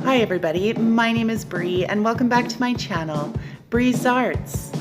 Hi everybody, my name is Bree and welcome back to my channel, Bree's Arts.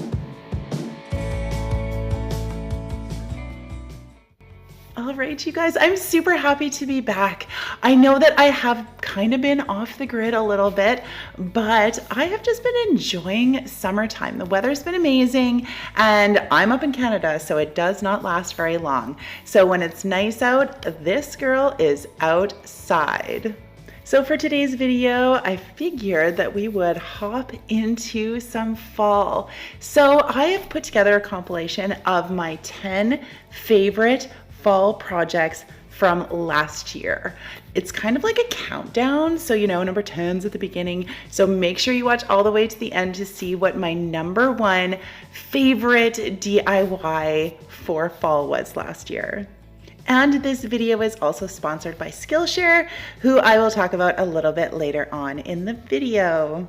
All right, you guys, I'm super happy to be back. I know that I have kind of been off the grid a little bit, but I have just been enjoying summertime. The weather's been amazing and I'm up in Canada, so it does not last very long. So when it's nice out, this girl is outside. So for today's video, I figured that we would hop into some fall. So I have put together a compilation of my 10 favorite fall projects from last year. It's kind of like a countdown. So, you know, number 10's at the beginning. So make sure you watch all the way to the end to see what my number one favorite DIY for fall was last year. And this video is also sponsored by Skillshare, who I will talk about a little bit later on in the video.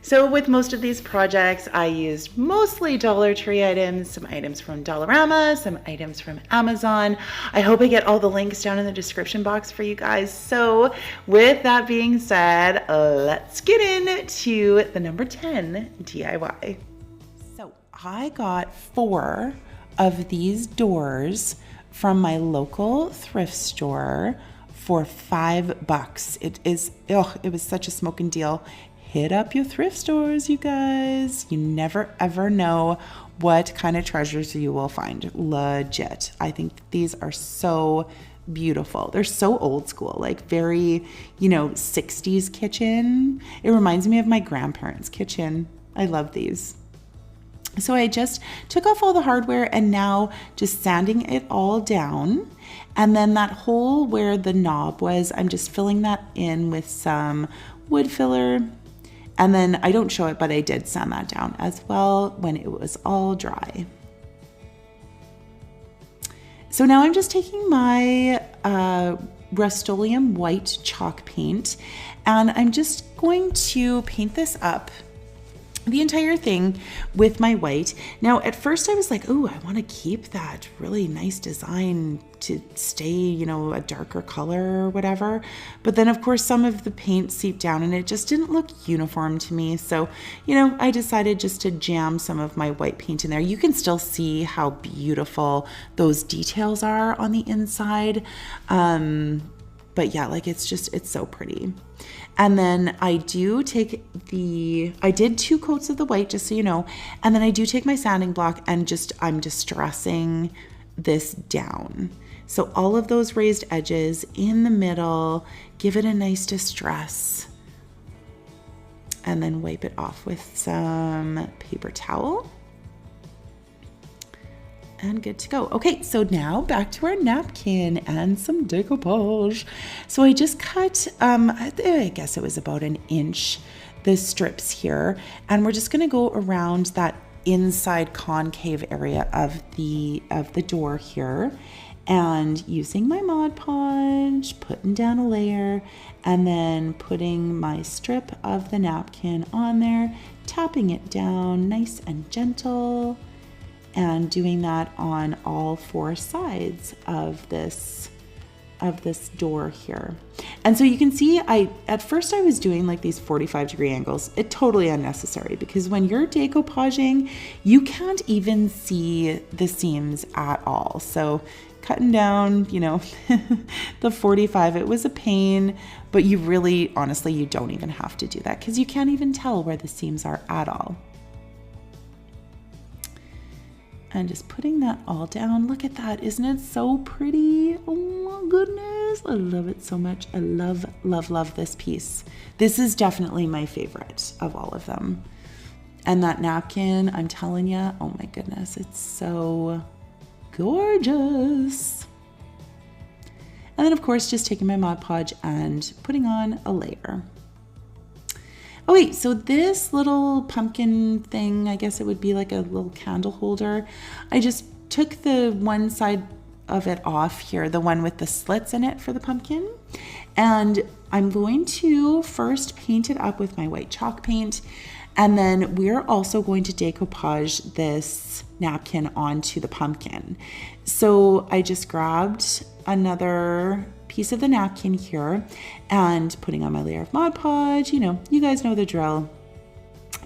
So with most of these projects, I used mostly Dollar Tree items, some items from Dollarama, some items from Amazon. I hope I get all the links down in the description box for you guys. So with that being said, let's get into the number 10 DIY. So I got 4 of these doors from my local thrift store for $5. It was such a smoking deal. Hit up your thrift stores, you guys. You never ever know what kind of treasures you will find. Legit. I think these are so beautiful. They're so old school, like very, 60s kitchen. It reminds me of my grandparents' kitchen. I love these. So I just took off all the hardware and now just sanding it all down. And then that hole where the knob was, I'm just filling that in with some wood filler. And then I don't show it, but I did sand that down as well when it was all dry. So now I'm just taking my Rust-Oleum white chalk paint and I'm just going to paint this up, the entire thing, with my white. Now at first I was like, oh, I want to keep that really nice design to stay, a darker color or whatever. But then of course some of the paint seeped down and it just didn't look uniform to me. So, I decided just to jam some of my white paint in there. You can still see how beautiful those details are on the inside. But yeah, it's so pretty. And then I did 2 coats of the white, just so you know. And then I do take my sanding block and I'm distressing this down. So all of those raised edges in the middle, give it a nice distress. And then wipe it off with some paper towel. And good to go. Okay, so now back to our napkin and some decoupage. So I just cut, I guess it was about 1 inch, the strips here. And we're just gonna go around that inside concave area of the door here. And using my Mod Podge, putting down a layer, and then putting my strip of the napkin on there, tapping it down nice and gentle. And doing that on all 4 sides of this door here. And so you can see at first I was doing like these 45-degree angles. It's totally unnecessary because when you're decoupaging, you can't even see the seams at all. So cutting down, the 45, it was a pain, but you really, honestly, you don't even have to do that because you can't even tell where the seams are at all. And just putting that all down. Look at that. Isn't it so pretty? Oh my goodness. I love it so much. I love, love, love this piece. This is definitely my favorite of all of them. And that napkin, I'm telling you, oh my goodness, it's so gorgeous. And then of course, just taking my Mod Podge and putting on a layer. Okay, so this little pumpkin thing, I guess it would be like a little candle holder. I just took the one side of it off here, the one with the slits in it for the pumpkin. And I'm going to first paint it up with my white chalk paint. And then we're also going to decoupage this napkin onto the pumpkin. So I just grabbed another piece of the napkin here and putting on my layer of Mod Podge. You know, you guys know the drill.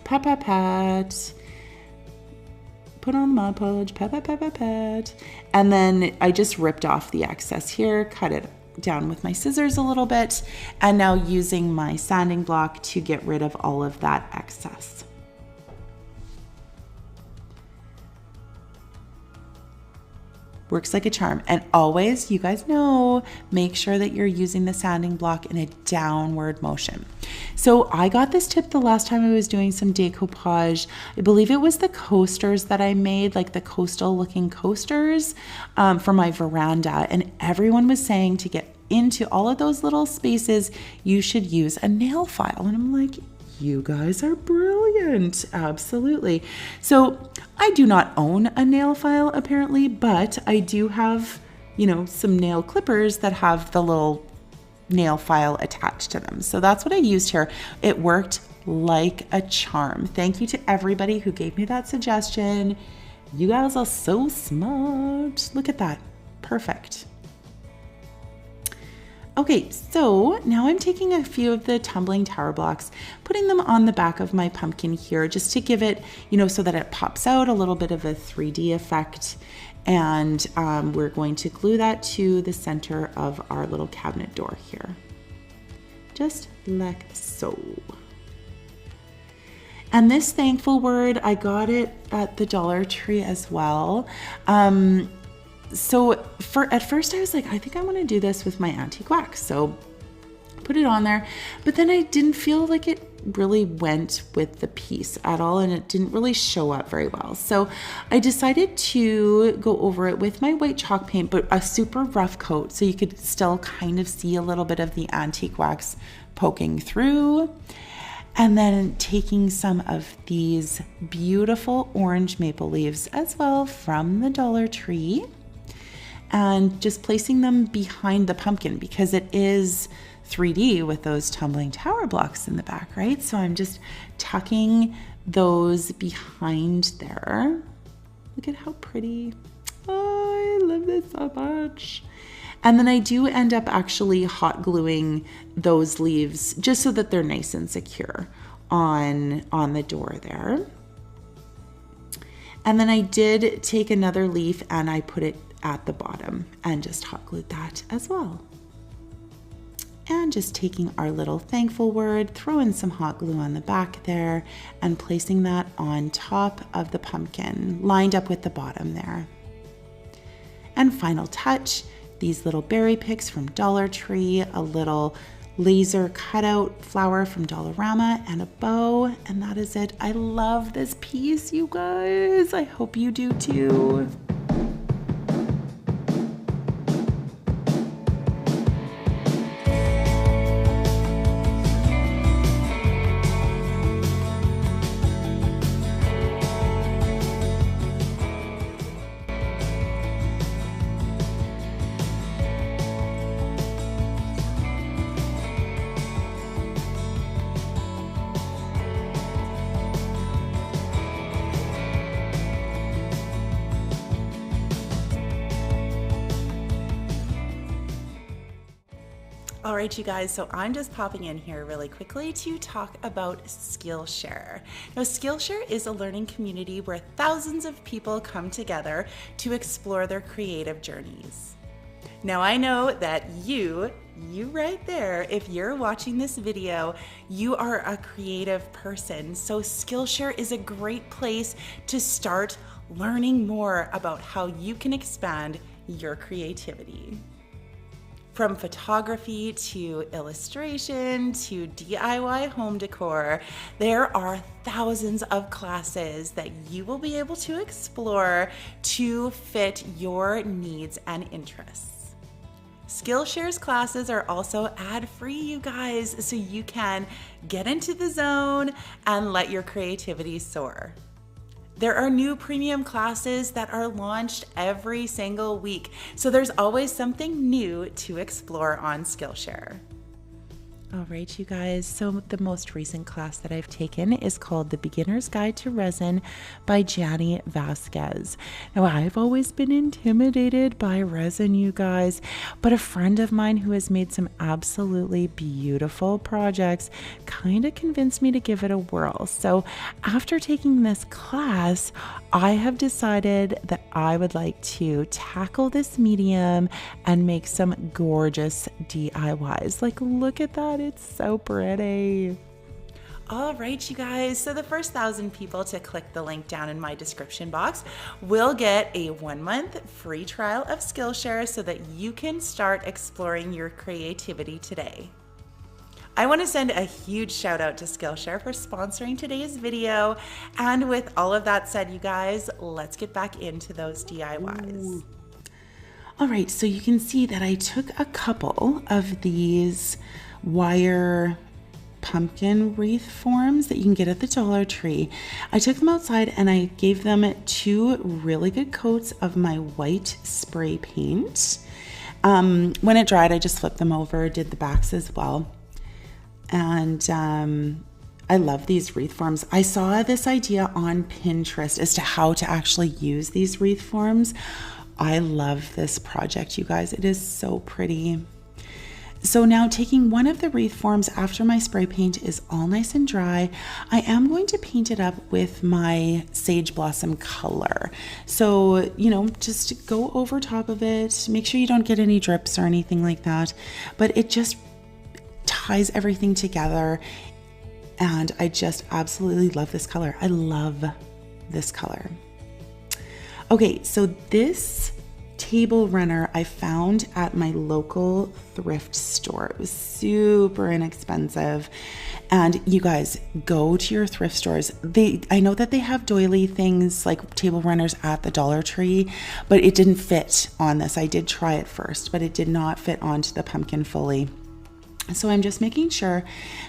Pat, pat, pat. Put on the Mod Podge, pat, pat, pat, pat, pat. And then I just ripped off the excess here, cut it down with my scissors a little bit, and now using my sanding block to get rid of all of that excess. Works like a charm. And always, you guys know, make sure that you're using the sanding block in a downward motion. So I got this tip the last time I was doing some decoupage. I believe it was the coasters that I made, like the coastal looking coasters for my veranda. And everyone was saying to get into all of those little spaces, you should use a nail file. And I'm like, you guys are brilliant. Absolutely. So I do not own a nail file apparently, but I do have, you know, some nail clippers that have the little nail file attached to them. So that's what I used here. It worked like a charm. Thank you to everybody who gave me that suggestion. You guys are so smart. Look at that. Perfect. Okay, so now I'm taking a few of the tumbling tower blocks, putting them on the back of my pumpkin here just to give it, you know, so that it pops out a little bit of a 3D effect. And we're going to glue that to the center of our little cabinet door here. Just like so. And this thankful word, I got it at the Dollar Tree as well. So at first I was like, I think I want to do this with my antique wax. So put it on there, but then I didn't feel like it really went with the piece at all, and it didn't really show up very well. So I decided to go over it with my white chalk paint, but a super rough coat so you could still kind of see a little bit of the antique wax poking through. And then taking some of these beautiful orange maple leaves as well from the Dollar Tree, and just placing them behind the pumpkin because it is 3D with those tumbling tower blocks in the back, right? So I'm just tucking those behind there. Look at how pretty. Oh, I love this so much. And then I do end up actually hot gluing those leaves just so that they're nice and secure on the door there. And then I did take another leaf and I put it at the bottom and just hot glued that as well. And just taking our little thankful word, throwing some hot glue on the back there and placing that on top of the pumpkin, lined up with the bottom there. And final touch, these little berry picks from Dollar Tree, a little laser cutout flower from Dollarama, and a bow, and that is it. I love this piece, you guys. I hope you do too. All right, you guys, so I'm just popping in here really quickly to talk about Skillshare. Now, Skillshare is a learning community where thousands of people come together to explore their creative journeys. Now, I know that you right there, if you're watching this video, you are a creative person. So Skillshare is a great place to start learning more about how you can expand your creativity. From photography to illustration to DIY home decor, there are thousands of classes that you will be able to explore to fit your needs and interests. Skillshare's classes are also ad-free, you guys, so you can get into the zone and let your creativity soar. There are new premium classes that are launched every single week, so there's always something new to explore on Skillshare. All right, you guys, so the most recent class that I've taken is called The Beginner's Guide to Resin by Gianni Vasquez. Now, I've always been intimidated by resin, you guys, but a friend of mine who has made some absolutely beautiful projects kind of convinced me to give it a whirl. So after taking this class, I have decided that I would like to tackle this medium and make some gorgeous DIYs. Like, look at that. It's so pretty. All right, you guys. So the first 1,000 people to click the link down in my description box will get a 1-month free trial of Skillshare so that you can start exploring your creativity today. I want to send a huge shout out to Skillshare for sponsoring today's video. And with all of that said, you guys, let's get back into those DIYs. Ooh. All right, so you can see that I took a couple of these wire pumpkin wreath forms that you can get at the Dollar Tree. I took them outside and I gave them 2 really good coats of my white spray paint. When it dried, I just flipped them over, did the backs as well. And I love these wreath forms. I saw this idea on Pinterest as to how to actually use these wreath forms. I love this project, you guys. It is so pretty. So now, taking one of the wreath forms after my spray paint is all nice and dry, I am going to paint it up with my sage blossom color. So, just go over top of it. Make sure you don't get any drips or anything like that. But it just ties everything together. And I just absolutely love this color. I love this color. Okay, so this table runner I found at my local thrift store. It was super inexpensive. And you guys, go to your thrift stores. I know that they have doily things like table runners at the Dollar Tree, but it didn't fit on this. I did try it first, but it did not fit onto the pumpkin fully. So I'm just making sure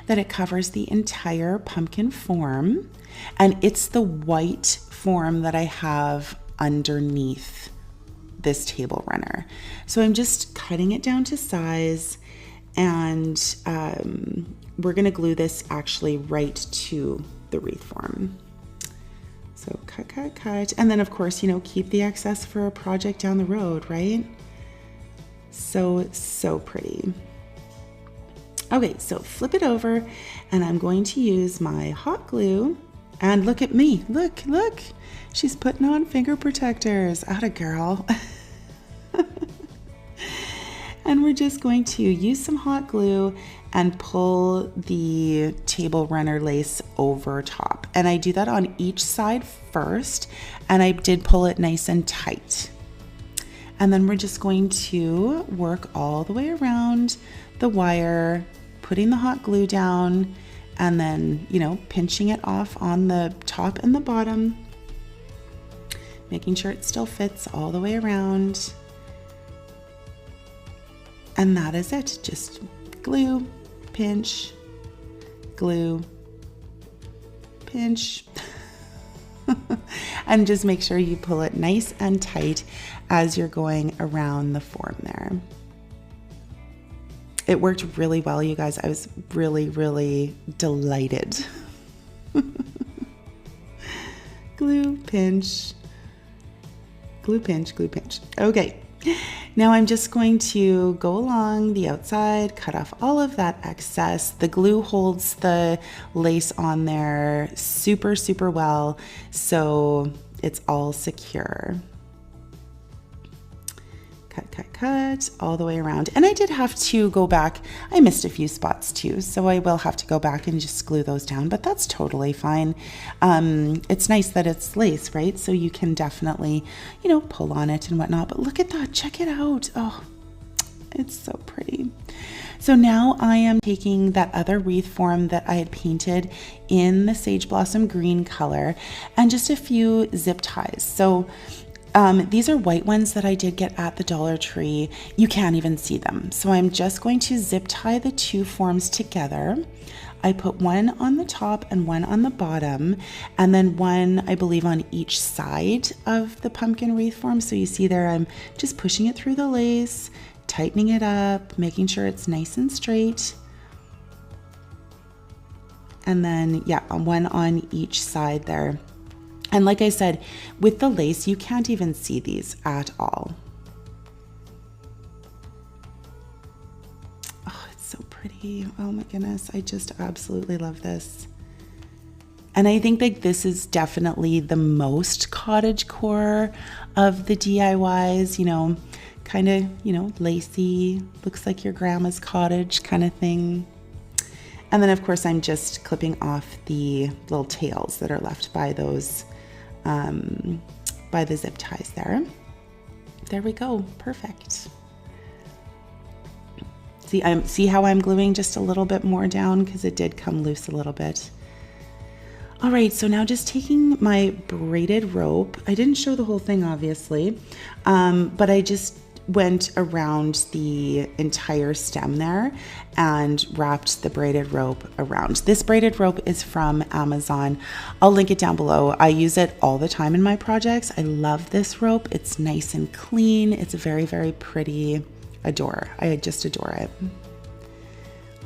that it covers the entire pumpkin form, and it's the white form that I have underneath this table runner. So I'm just cutting it down to size, and we're gonna glue this actually right to the wreath form. So cut. And then of course, keep the excess for a project down the road, right? So pretty. Okay, so flip it over, and I'm going to use my hot glue. And look at me, look. She's putting on finger protectors. Atta girl. And we're just going to use some hot glue and pull the table runner lace over top. And I do that on each side first, and I did pull it nice and tight. And then we're just going to work all the way around the wire, putting the hot glue down, and then, pinching it off on the top and the bottom, making sure it still fits all the way around. And that is it. Just glue, pinch, glue, pinch. And just make sure you pull it nice and tight as you're going around the form there. It worked really well, you guys. I was really, really delighted. Glue, pinch, glue, pinch, glue, pinch. Okay, now I'm just going to go along the outside, cut off all of that excess. The glue holds the lace on there super, super well, so it's all secure. Cut all the way around. And I did have to go back. I missed a few spots too, so I will have to go back and just glue those down, but that's totally fine. It's nice that it's lace, right? So you can definitely, pull on it and whatnot, but look at that, check it out. Oh, it's so pretty. So now I am taking that other wreath form that I had painted in the sage blossom green color and just a few zip ties. So these are white ones that I did get at the Dollar Tree. You can't even see them. So I'm just going to zip tie the 2 forms together. I put one on the top and one on the bottom, and then one, I believe, on each side of the pumpkin wreath form. So you see there, I'm just pushing it through the lace, tightening it up, making sure it's nice and straight. And then, yeah, one on each side there. And like I said, with the lace, you can't even see these at all. Oh, it's so pretty. Oh my goodness. I just absolutely love this. And I think like this is definitely the most cottagecore of the DIYs, you know, kind of, you know, lacy, looks like your grandma's cottage kind of thing. And then of course I'm just clipping off the little tails that are left by those, by the zip ties there. There we go, perfect. See how I'm gluing just a little bit more down because it did come loose a little bit. All right, so now just taking my braided rope. I didn't show the whole thing obviously, but I just went around the entire stem there and wrapped the braided rope around. This braided rope is from Amazon. I'll link it down below. I use it all the time in my projects. I love this rope. It's nice and clean. It's very, very pretty. I just adore it.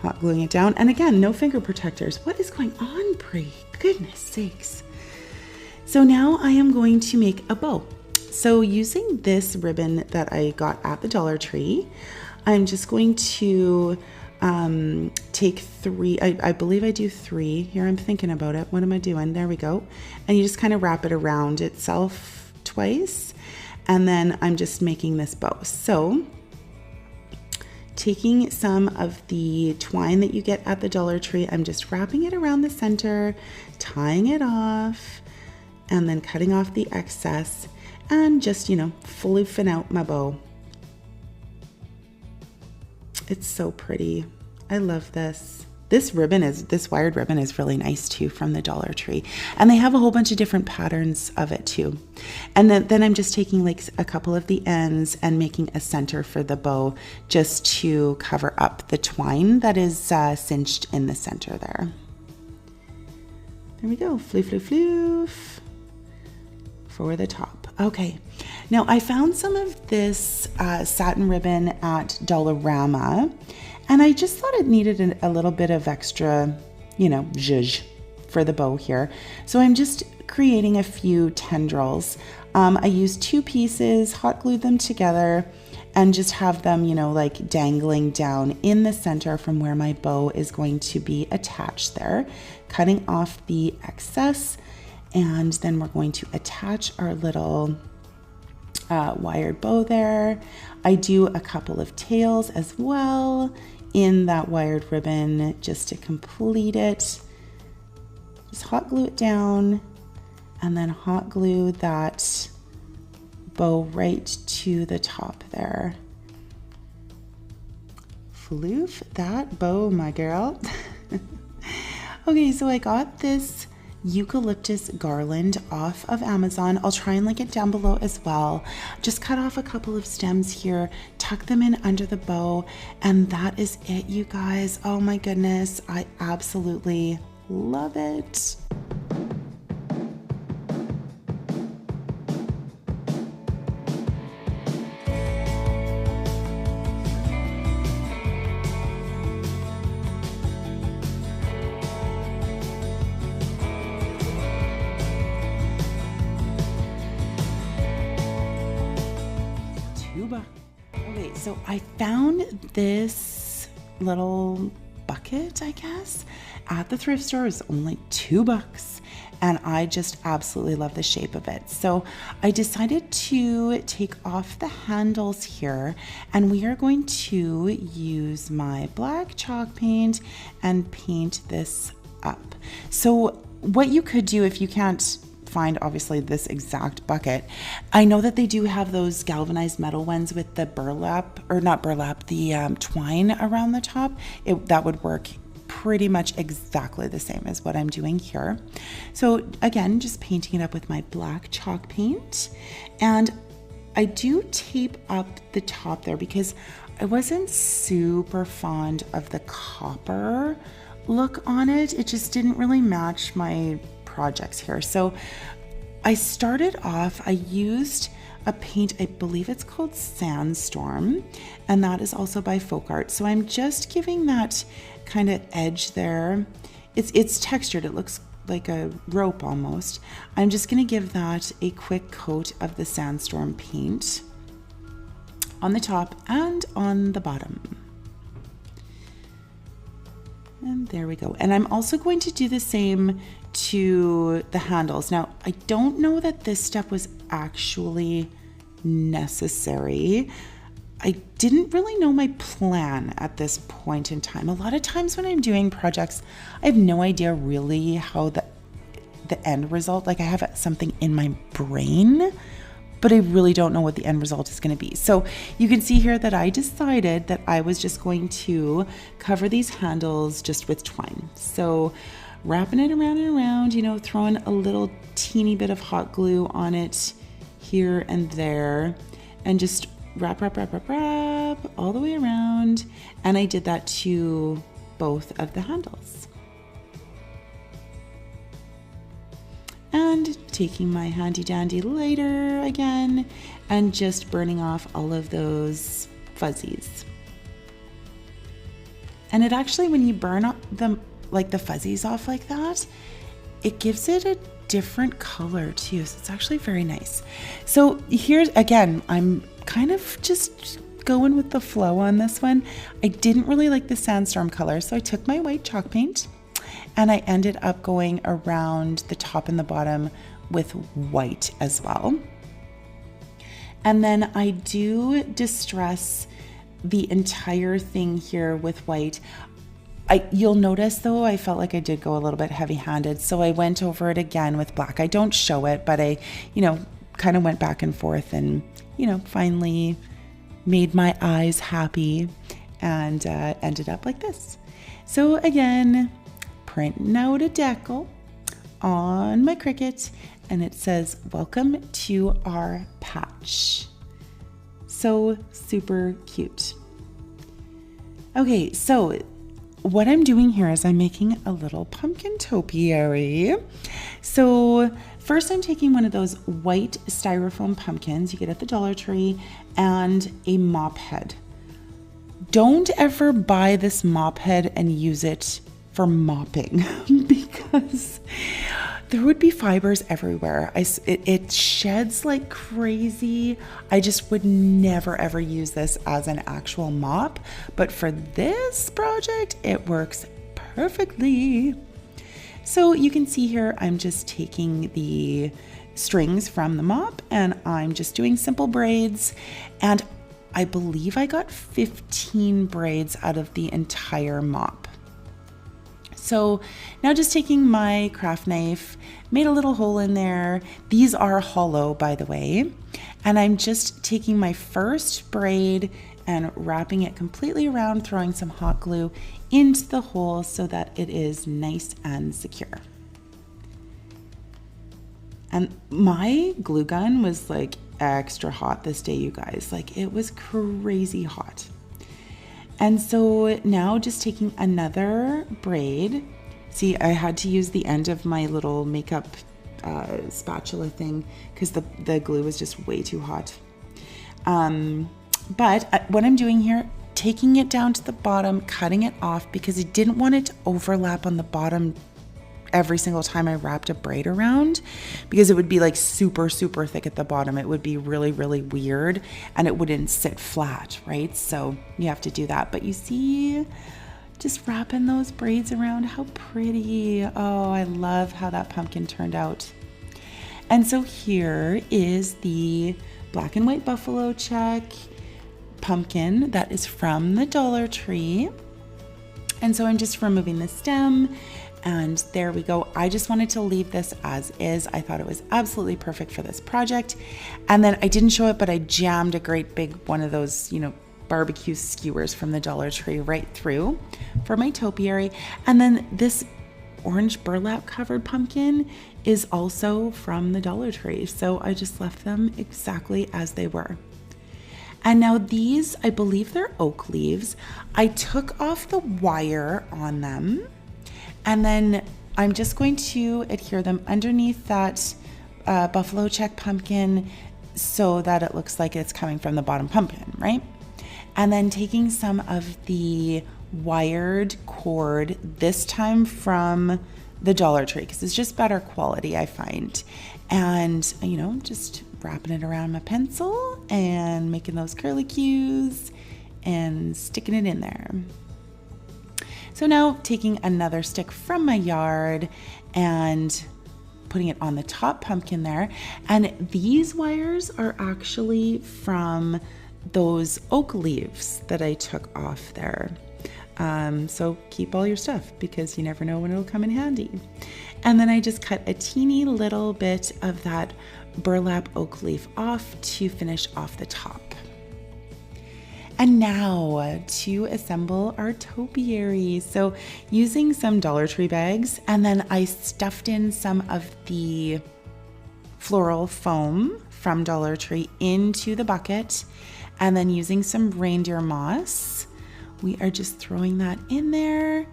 Hot gluing it down. And again, no finger protectors. What is going on, Brie? Goodness sakes. So now I am going to make a bow. So using this ribbon that I got at the Dollar Tree, I'm just going to take three, I believe I do three. Here I'm thinking about it. What am I doing? There we go. And you just kind of wrap it around itself twice. And then I'm just making this bow. So taking some of the twine that you get at the Dollar Tree, I'm just wrapping it around the center, tying it off, and then cutting off the excess. And just, you know, floofing out my bow. It's so pretty. I love this. This wired ribbon is really nice too from the Dollar Tree. And they have a whole bunch of different patterns of it too. And then I'm just taking like a couple of the ends and making a center for the bow just to cover up the twine that is cinched in the center there. There we go, floof, floof, floof. For the top. Okay, now I found some of this satin ribbon at Dollarama, and I just thought it needed a little bit of extra, you know, zhuzh for the bow here. So I'm just creating a few tendrils. I used 2 pieces, hot glued them together, and just have them, you know, like dangling down in the center from where my bow is going to be attached there, cutting off the excess. And then we're going to attach our little wired bow there. I do a couple of tails as well in that wired ribbon just to complete it. Just hot glue it down and then hot glue that bow right to the top there. Floof that bow, my girl. Okay, so I got this eucalyptus garland off of Amazon. I'll try and link it down below as well. Just cut off a couple of stems here, tuck them in under the bow, and that is it, you guys. Oh my goodness, I absolutely love it. Okay, so I found this little bucket, I guess, at the thrift store. It was only $2, and I just absolutely love the shape of it. So I decided to take off the handles here, and we are going to use my black chalk paint and paint this up. So what you could do if you can't find obviously this exact bucket, I know that they do have those galvanized metal ones with the burlap, or not burlap, the twine around the top. That would work pretty much exactly the same as what I'm doing here. So again, just painting it up with my black chalk paint, and I do tape up the top there because I wasn't super fond of the copper look on it. It just didn't really match my projects here. So I started off, I used a paint, I believe it's called Sandstorm, and that is also by Folk Art. So I'm just giving that kind of edge there it's textured. It looks like a rope almost. I'm just going to give that a quick coat of the Sandstorm paint on the top and on the bottom. And there we go. And I'm also going to do the same to the handles. Now, I don't know that this step was actually necessary. I didn't really know my plan at this point in time. A lot of times when I'm doing projects, I have no idea really how the end result, like I have something in my brain, but I really don't know what the end result is going to be. So you can see here that I decided that I was just going to cover these handles just with twine. So wrapping it around and around, you know, throwing a little teeny bit of hot glue on it here and there, and just wrap all the way around. And I did that to both of the handles. And taking my handy dandy lighter again and just burning off all of those fuzzies. And it actually, when you burn up them, like the fuzzies off like that, it gives it a different color too. So it's actually very nice. So here's, again, I'm kind of just going with the flow on this one. I didn't really like the Sandstorm color, so I took my white chalk paint and I ended up going around the top and the bottom with white as well. And then I do distress the entire thing here with white. You'll notice though, I felt like I did go a little bit heavy-handed, so I went over it again with black. I don't show it, but I, kind of went back and forth and, finally made my eyes happy and ended up like this. So again, printing out a decal on my Cricut, and it says, "Welcome to our patch." So super cute. Okay, so what I'm doing here is I'm making a little pumpkin topiary. So first I'm taking one of those white styrofoam pumpkins you get at the Dollar Tree and a mop head. Don't ever buy this mop head and use it for mopping because there would be fibers everywhere. It sheds like crazy. I just would never ever use this as an actual mop, but for this project, it works perfectly. So you can see here, I'm just taking the strings from the mop and I'm just doing simple braids, and I believe I got 15 braids out of the entire mop. So now just taking my craft knife, made a little hole in there. These are hollow, by the way. And I'm just taking my first braid and wrapping it completely around, throwing some hot glue into the hole so that it is nice and secure. And my glue gun was like extra hot this day, you guys. Like it was crazy hot. And so now just taking another braid. See, I had to use the end of my little makeup spatula thing because the glue was just way too hot. But what I'm doing here, taking it down to the bottom, cutting it off because I didn't want it to overlap on the bottom every single time I wrapped a braid around, because it would be like super, super thick at the bottom. It would be really, really weird and it wouldn't sit flat, right? So you have to do that. But you see, just wrapping those braids around, how pretty. Oh, I love how that pumpkin turned out. And so here is the black and white buffalo check pumpkin that is from the Dollar Tree. And so I'm just removing the stem. And there we go. I just wanted to leave this as is. I thought it was absolutely perfect for this project. And then I didn't show it, but I jammed a great big one of those, barbecue skewers from the Dollar Tree right through for my topiary. And then this orange burlap covered pumpkin is also from the Dollar Tree. So I just left them exactly as they were. And now these, I believe they're oak leaves. I took off the wire on them. And then I'm just going to adhere them underneath that buffalo check pumpkin so that it looks like it's coming from the bottom pumpkin, right? And then taking some of the wired cord, this time from the Dollar Tree, because it's just better quality, I find. And, you know, just wrapping it around my pencil and making those curlicues and sticking it in there. So now taking another stick from my yard and putting it on the top pumpkin there. And these wires are actually from those oak leaves that I took off there. So keep all your stuff because you never know when it'll come in handy. And then I just cut a teeny little bit of that burlap oak leaf off to finish off the top. And now to assemble our topiary. So using some Dollar Tree bags, and then I stuffed in some of the floral foam from Dollar Tree into the bucket, and then using some reindeer moss, we are just throwing that in there.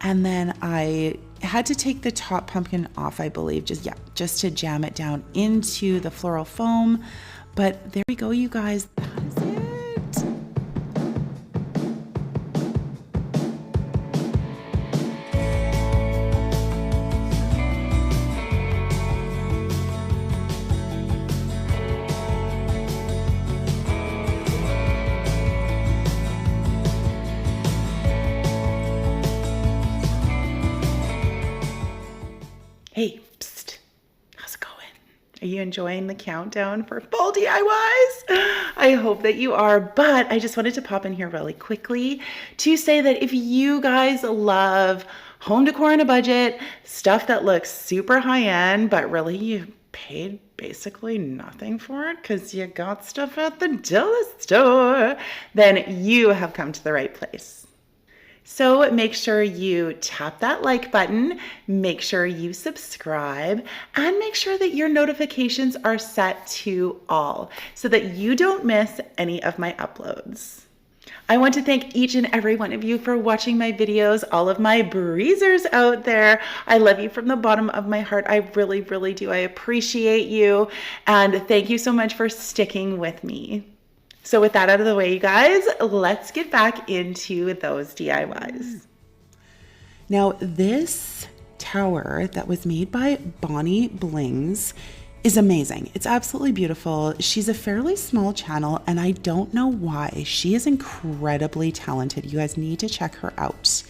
And then I had to take the top pumpkin off, I believe, just to jam it down into the floral foam. But there we go, you guys. That is it. Hey, psst, how's it going? Are you enjoying the countdown for fall DIYs? I hope that you are, but I just wanted to pop in here really quickly to say that if you guys love home decor on a budget, stuff that looks super high end, but really you paid basically nothing for it because you got stuff at the dollar store, then you have come to the right place. So make sure you tap that like button, make sure you subscribe, and make sure that your notifications are set to all so that you don't miss any of my uploads. I want to thank each and every one of you for watching my videos, all of my breezers out there. I love you from the bottom of my heart. I really, really do. I appreciate you, and thank you so much for sticking with me. So with that out of the way, you guys, let's get back into those DIYs. Now, this tower that was made by Bonnie Blings is amazing. It's absolutely beautiful. She's a fairly small channel, and I don't know why. She is incredibly talented. You guys need to check her out.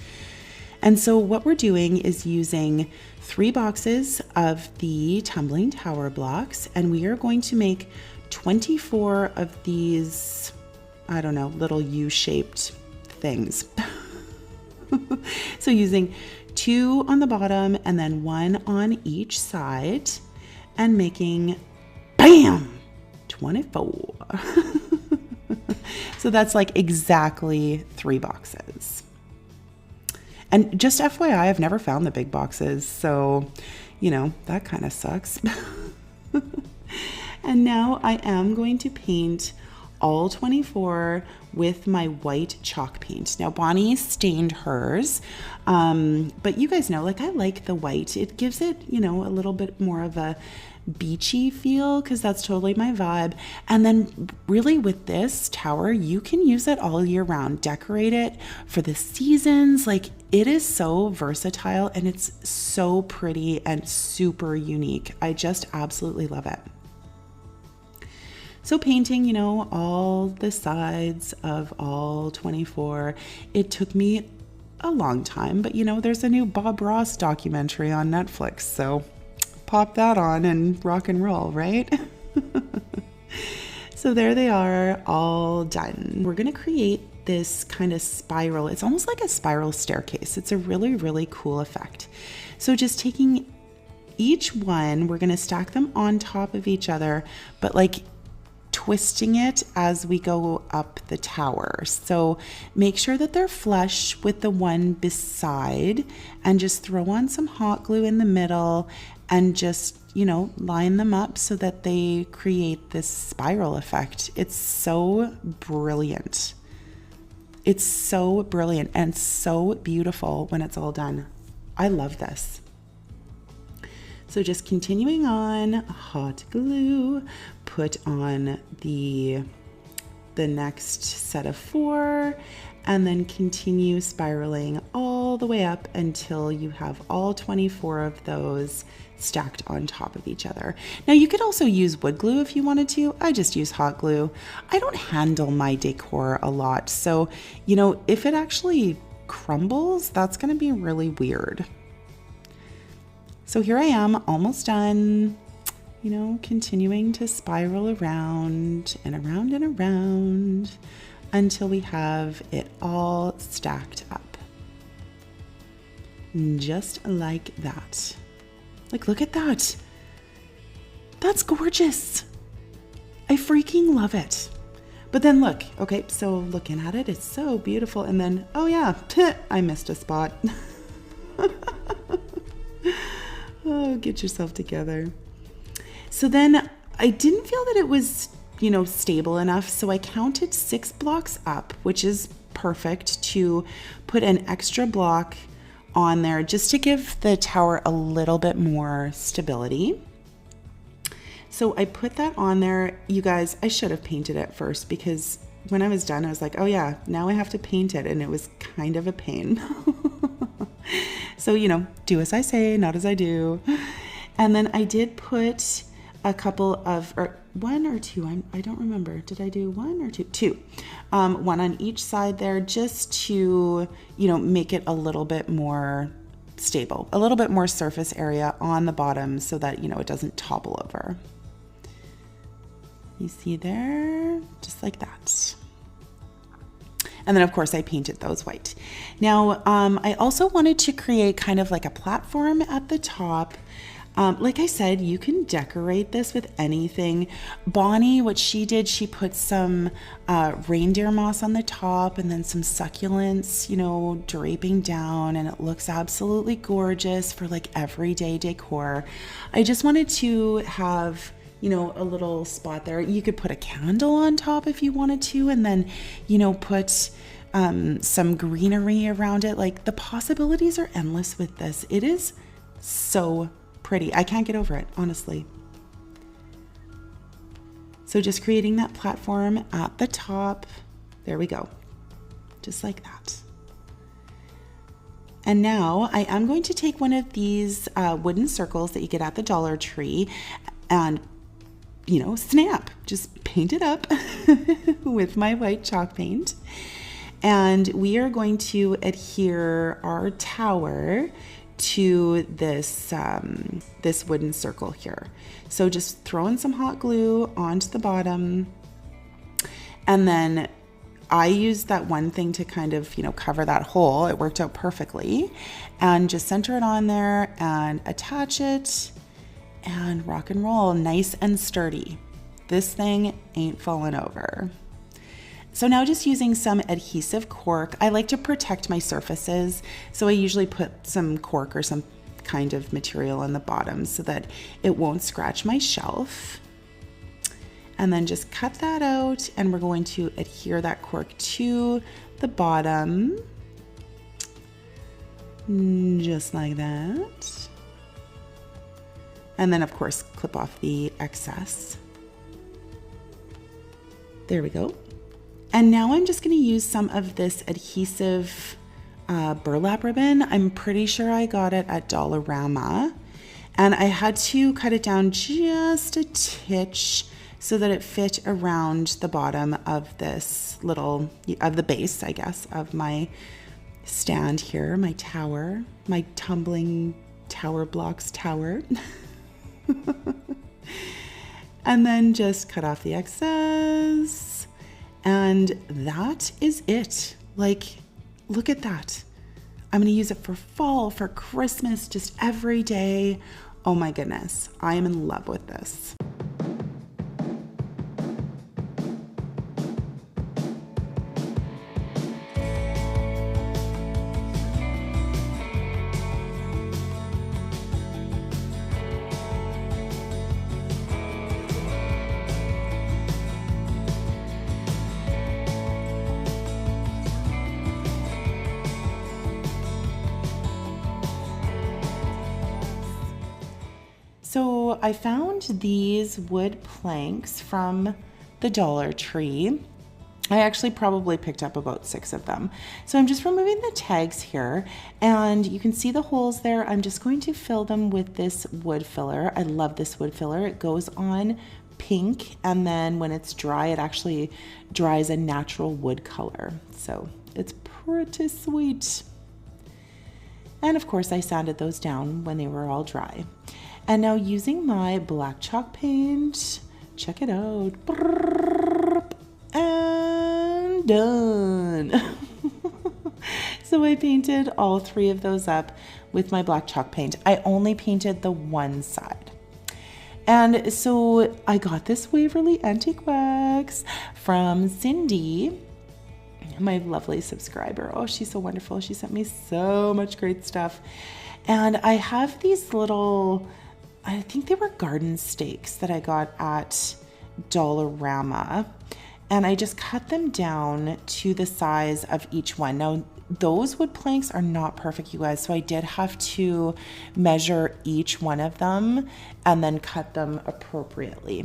And so what we're doing is using 3 boxes of the tumbling tower blocks, and we are going to make 24 of these, I don't know, little U-shaped things. So using 2 on the bottom and then 1 on each side and making, bam, 24. So that's like exactly 3 boxes. And just FYI, I've never found the big boxes, so, you know, that kind of sucks. And now I am going to paint all 24 with my white chalk paint. Now Bonnie stained hers, but you guys know, like, I like the white. It gives it, you know, a little bit more of a beachy feel because that's totally my vibe. And then really with this tower, you can use it all year round, decorate it for the seasons. Like, it is so versatile and it's so pretty and super unique. I just absolutely love it. So painting, you know, all the sides of all 24, it took me a long time, but you know, there's a new Bob Ross documentary on Netflix, so pop that on and rock and roll, right? So there they are, all done. We're gonna create this kind of spiral. It's almost like a spiral staircase. It's a really, really cool effect. So just taking each one, we're gonna stack them on top of each other, but like twisting it as we go up the tower. So make sure that they're flush with the one beside and just throw on some hot glue in the middle and just, you know, line them up so that they create this spiral effect. It's so brilliant. It's so brilliant and so beautiful when it's all done. I love this. So just continuing on, hot glue, put on the next set of 4, and then continue spiraling all the way up until you have all 24 of those stacked on top of each other. Now you could also use wood glue if you wanted to. I just use hot glue. I don't handle my decor a lot, so you know, if it actually crumbles, that's going to be really weird. So here I am, almost done, you know, continuing to spiral around and around and around until we have it all stacked up. Just like that. Like, look at that. That's gorgeous. I freaking love it. But then look, okay, so looking at it, it's so beautiful. And then, oh yeah, I missed a spot. Oh, get yourself together. So then I didn't feel that it was, you know, stable enough. So I counted 6 blocks up, which is perfect, to put an extra block on there just to give the tower a little bit more stability. So I put that on there. You guys, I should have painted it first, because when I was done, I was like, oh yeah, now I have to paint it. And it was kind of a pain. So, you know, do as I say, not as I do. And then I did put a couple of, or 1 or 2, I don't remember. Did I do 1 or 2? 2. One on each side there, just to, you know, make it a little bit more stable, a little bit more surface area on the bottom so that, you know, it doesn't topple over. You see there, just like that. And then of course I painted those white. Now, I also wanted to create kind of like a platform at the top. Like I said, you can decorate this with anything. Bonnie, what she did, she put some reindeer moss on the top and then some succulents, you know, draping down, and it looks absolutely gorgeous for like everyday decor. I just wanted to have, you know, a little spot there. You could put a candle on top if you wanted to, and then, you know, put some greenery around it. Like, the possibilities are endless with this. It is so pretty. I can't get over it, honestly. So just creating that platform at the top. There we go. Just like that. And now I am going to take one of these wooden circles that you get at the Dollar Tree and, you know, snap, just paint it up with my white chalk paint. And we are going to adhere our tower to this this wooden circle here. So just throw in some hot glue onto the bottom, and then I used that one thing to kind of, you know, cover that hole. It worked out perfectly. And just center it on there and attach it and rock and roll, nice and sturdy. This thing ain't falling over. So now just using some adhesive cork. I like to protect my surfaces, so I usually put some cork or some kind of material on the bottom so that it won't scratch my shelf. And then just cut that out, and we're going to adhere that cork to the bottom, just like that. And then of course clip off the excess. There we go. And now I'm just going to use some of this adhesive burlap ribbon. I'm pretty sure I got it at Dollarama, and I had to cut it down just a titch so that it fit around the bottom of this little, of the base, I guess, of my stand here, my tower, my tumbling tower blocks tower. And then just cut off the excess. And that is it. Like, look at that. I'm going to use it for fall, for Christmas, just every day. Oh my goodness. I am in love with this. So I found these wood planks from the Dollar Tree. I actually probably picked up about 6 of them. So I'm just removing the tags here, and you can see the holes there. I'm just going to fill them with this wood filler. I love this wood filler. It goes on pink, and then when it's dry, it actually dries a natural wood color. So it's pretty sweet. And of course I sanded those down when they were all dry. And now using my black chalk paint, check it out. And done. So I painted all 3 of those up with my black chalk paint. I only painted the one side. And so I got this Waverly Antique Wax from Cindy, my lovely subscriber. Oh, she's so wonderful. She sent me so much great stuff. And I have these little, I think they were garden stakes that I got at Dollarama. And I just cut them down to the size of each one. Now, those wood planks are not perfect, you guys, so I did have to measure each one of them and then cut them appropriately.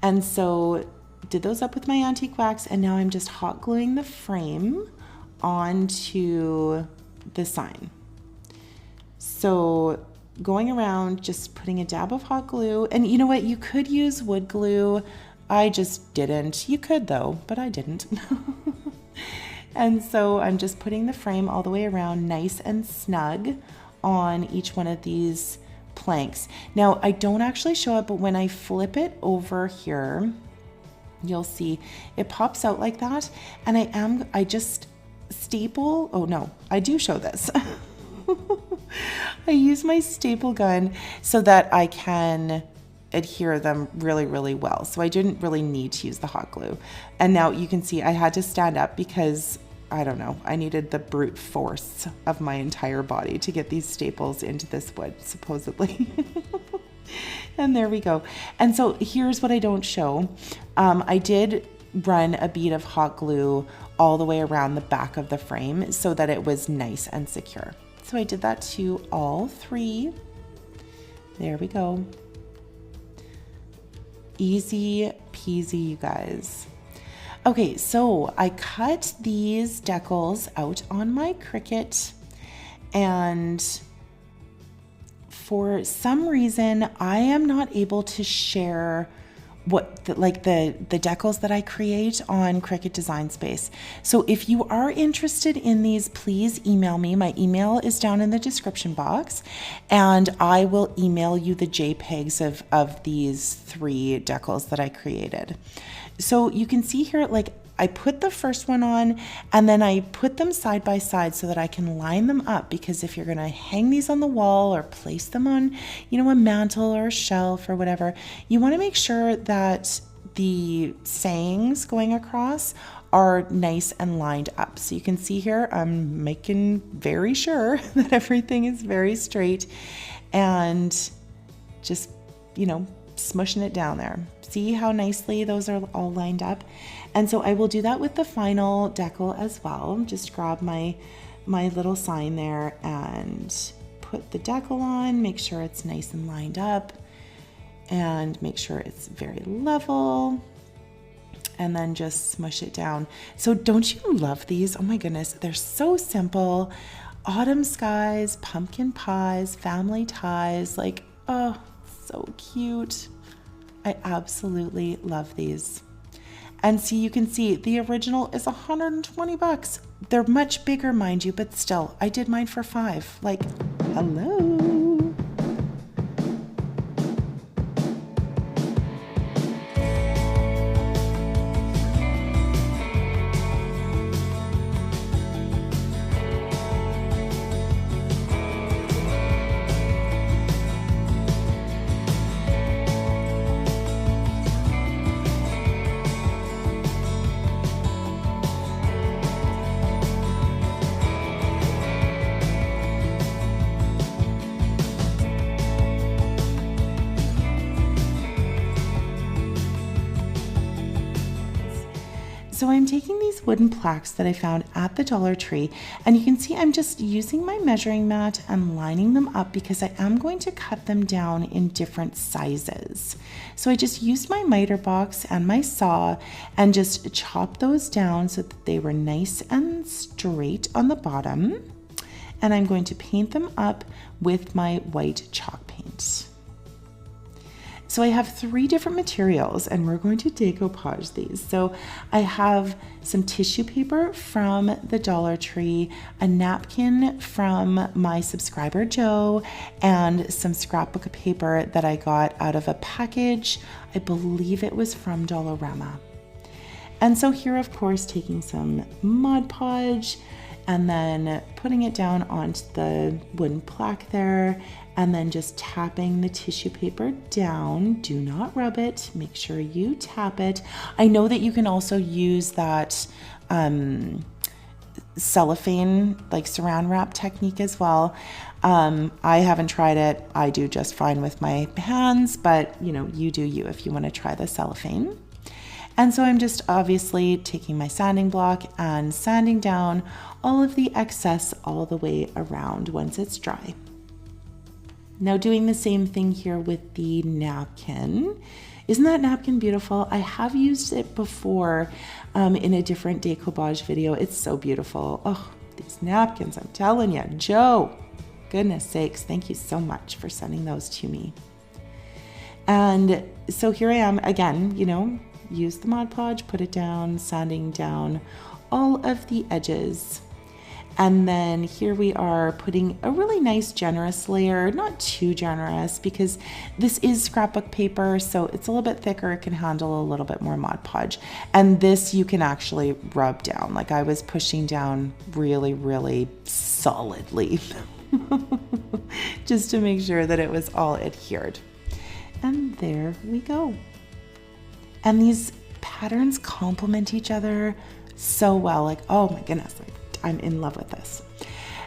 And so did those up with my antique wax, and now I'm just hot gluing the frame onto the sign. So going around, just putting a dab of hot glue, and you know what, you could use wood glue. I just didn't. You could though, but I didn't. And so I'm just putting the frame all the way around nice and snug on each one of these planks. Now I don't actually show it, but when I flip it over here, you'll see it pops out like that. And I just staple, oh no, I do show this. I use my staple gun so that I can adhere them really, really well. So I didn't really need to use the hot glue. And now you can see I had to stand up because, I don't know, I needed the brute force of my entire body to get these staples into this wood, supposedly. And there we go. And so here's what I don't show. I did run a bead of hot glue all the way around the back of the frame so that it was nice and secure. So I did that to all 3. There we go. Easy peasy, you guys. Okay, so I cut these decals out on my Cricut, and for some reason I am not able to share the decals that I create on Cricut Design Space. So if you are interested in these, please email me. My email is down in the description box, and I will email you the JPEGs of these 3 decals that I created. So you can see here, like, I put the first one on and then I put them side by side so that I can line them up, because if you're going to hang these on the wall or place them on, you know, a mantle or a shelf or whatever, you want to make sure that the sayings going across are nice and lined up. So you can see here, I'm making very sure that everything is very straight and just, you know, smushing it down there. See how nicely those are all lined up? And so I will do that with the final decal as well. Just grab my little sign there and put the decal on, make sure it's nice and lined up, and make sure it's very level, and then just smush it down. So don't you love these? Oh my goodness, they're so simple. Autumn skies, pumpkin pies, family ties, like, oh, so cute. I absolutely love these. And see, you can see the original is $120. They're much bigger, mind you, but still, I did mine for $5. Like, hello. So I'm taking these wooden plaques that I found at the Dollar Tree, and you can see I'm just using my measuring mat and lining them up because I am going to cut them down in different sizes. So I just used my miter box and my saw and just chopped those down so that they were nice and straight on the bottom. And I'm going to paint them up with my white chalk paint. So I have 3 different materials and we're going to decoupage these. So I have some tissue paper from the Dollar Tree, a napkin from my subscriber Joe, and some scrapbook paper that I got out of a package. I believe it was from Dollarama. And so here, of course, taking some Mod Podge and then putting it down onto the wooden plaque there, and then just tapping the tissue paper down. Do not rub it, make sure you tap it. I know that you can also use that cellophane, like saran wrap technique as well. I haven't tried it. I do just fine with my hands, but you know, you do you if you want to try the cellophane. And so I'm just obviously taking my sanding block and sanding down all of the excess all the way around once it's dry. Now doing the same thing here with the napkin. Isn't that napkin beautiful? I have used it before in a different decoupage video. It's so beautiful. Oh, these napkins, I'm telling you, Joe, goodness sakes, thank you so much for sending those to me. And so here I am again, you know, use the Mod Podge, put it down, sanding down all of the edges. And then here we are putting a really nice generous layer, not too generous because this is scrapbook paper, so it's a little bit thicker, it can handle a little bit more Mod Podge. And this you can actually rub down, like I was pushing down really, really solidly just to make sure that it was all adhered. And there we go. And these patterns complement each other so well, like, oh my goodness, like, I'm in love with this.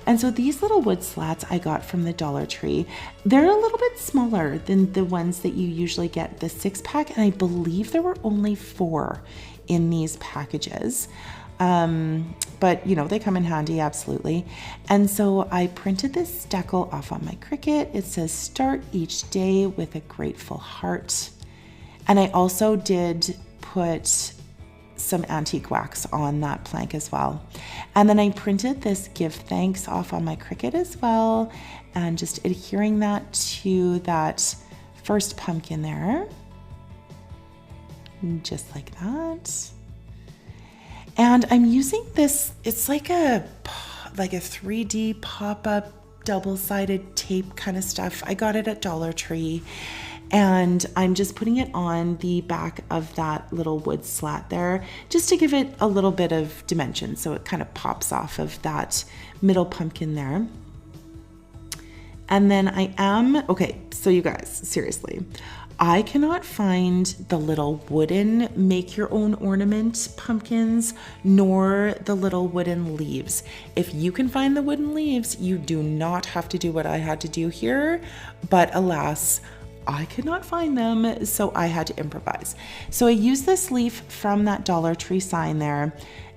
And so these little wood slats I got from the Dollar Tree, they're a little bit smaller than the ones that you usually get, the 6-pack, and I believe there were only 4 in these packages. But you know, they come in handy, absolutely. And so I printed this decal off on my Cricut. It says, start each day with a grateful heart. And I also did put some antique wax on that plank as well. And then I printed this give thanks off on my Cricut as well, and just adhering that to that first pumpkin there, just like that. And I'm using this, it's like a 3D pop-up double-sided tape kind of stuff. I got it at Dollar Tree. And I'm just putting it on the back of that little wood slat there, just to give it a little bit of dimension, so it kind of pops off of that middle pumpkin there. And then okay, so you guys, seriously, I cannot find the little wooden make your own ornament pumpkins, nor the little wooden leaves. If you can find the wooden leaves, you do not have to do what I had to do here, but alas, I could not find them, so I had to improvise. So I used this leaf from that Dollar Tree sign there,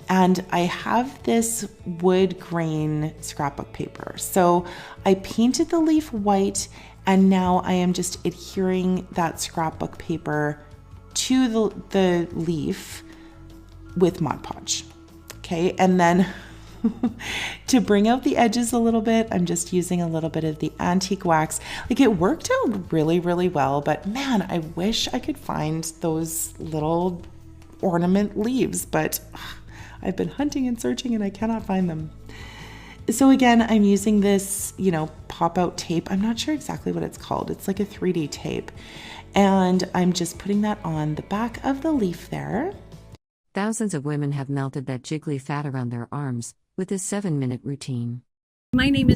and I have this wood grain scrapbook paper. So I painted the leaf white, and now I am just adhering that scrapbook paper to the leaf with Mod Podge. Okay, and then to bring out the edges a little bit, I'm just using a little bit of the antique wax. Like, it worked out really, really well, but man, I wish I could find those little ornament leaves, but I've been hunting and searching and I cannot find them. So again, I'm using this, you know, pop-out tape. I'm not sure exactly what it's called. It's like a 3D tape. And I'm just putting that on the back of the leaf there. Thousands of women have melted that jiggly fat around their arms with this 7-minute routine. My name is...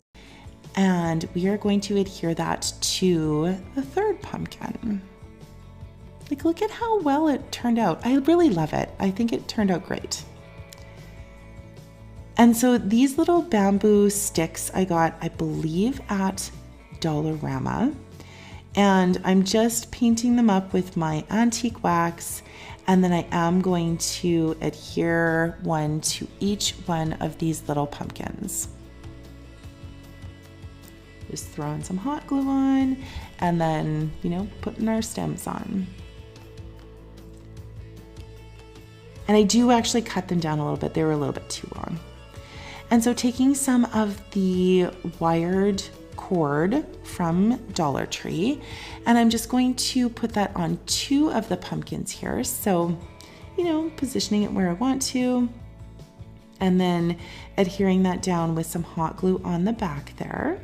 And we are going to adhere that to the third pumpkin. Like, look at how well it turned out. I really love it. I think it turned out great. And so these little bamboo sticks I got, I believe, at Dollarama. And I'm just painting them up with my antique wax, and then I am going to adhere one to each one of these little pumpkins. Just throwing some hot glue on, and then, putting our stems on. And I do actually cut them down a little bit. They were a little bit too long. And so taking some of the wired cord from Dollar Tree, and I'm just going to put that on 2 of the pumpkins here. So, positioning it where I want to, and then adhering that down with some hot glue on the back there.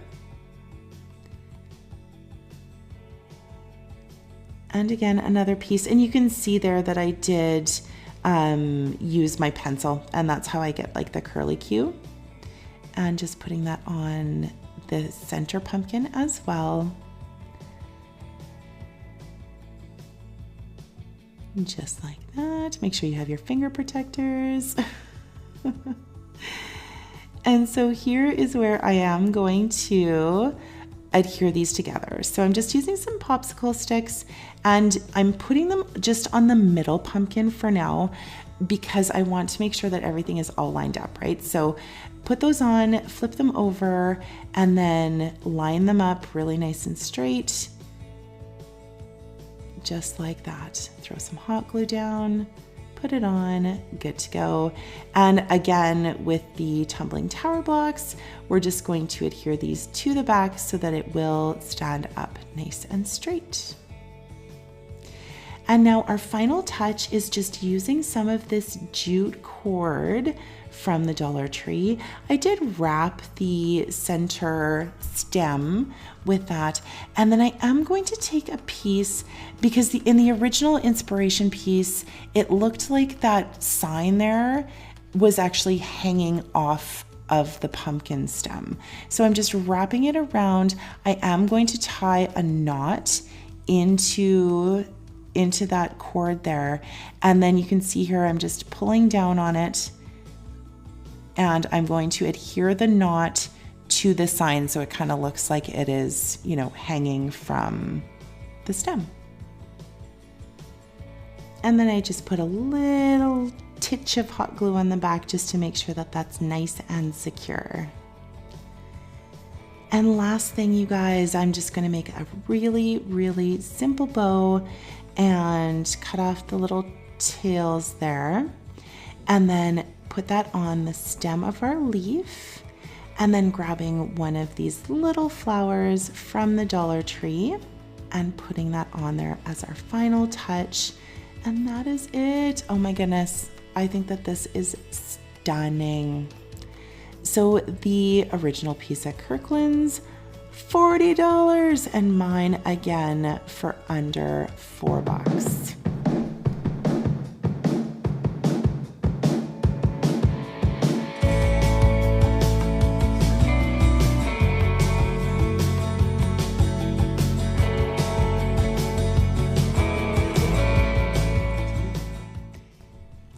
And again, another piece, and you can see there that I did use my pencil, and that's how I get like the curly Q. And just putting that on the center pumpkin as well. Just like that. Make sure you have your finger protectors. And so here is where I am going to adhere these together. So I'm just using some popsicle sticks, and I'm putting them just on the middle pumpkin for now, because I want to make sure that everything is all lined up, right? So put those on, flip them over, and then line them up really nice and straight. Just like that. Throw some hot glue down, put it on, good to go. And again, with the tumbling tower blocks, we're just going to adhere these to the back so that it will stand up nice and straight. And now our final touch is just using some of this jute cord from the Dollar Tree. I did wrap the center stem with that, and then I am going to take a piece, because in the original inspiration piece, it looked like that sign there was actually hanging off of the pumpkin stem. So I'm just wrapping it around. I am going to tie a knot into that cord there, and then you can see here I'm just pulling down on it, and I'm going to adhere the knot to the sign so it kind of looks like it is, hanging from the stem. And then I just put a little titch of hot glue on the back just to make sure that that's nice and secure. And last thing, you guys, I'm just going to make a really, really simple bow and cut off the little tails there, and then put that on the stem of our leaf, and then grabbing one of these little flowers from the Dollar Tree and putting that on there as our final touch. And that is it. Oh my goodness, I think that this is stunning. So the original piece at Kirkland's, $40, and mine again for under $4.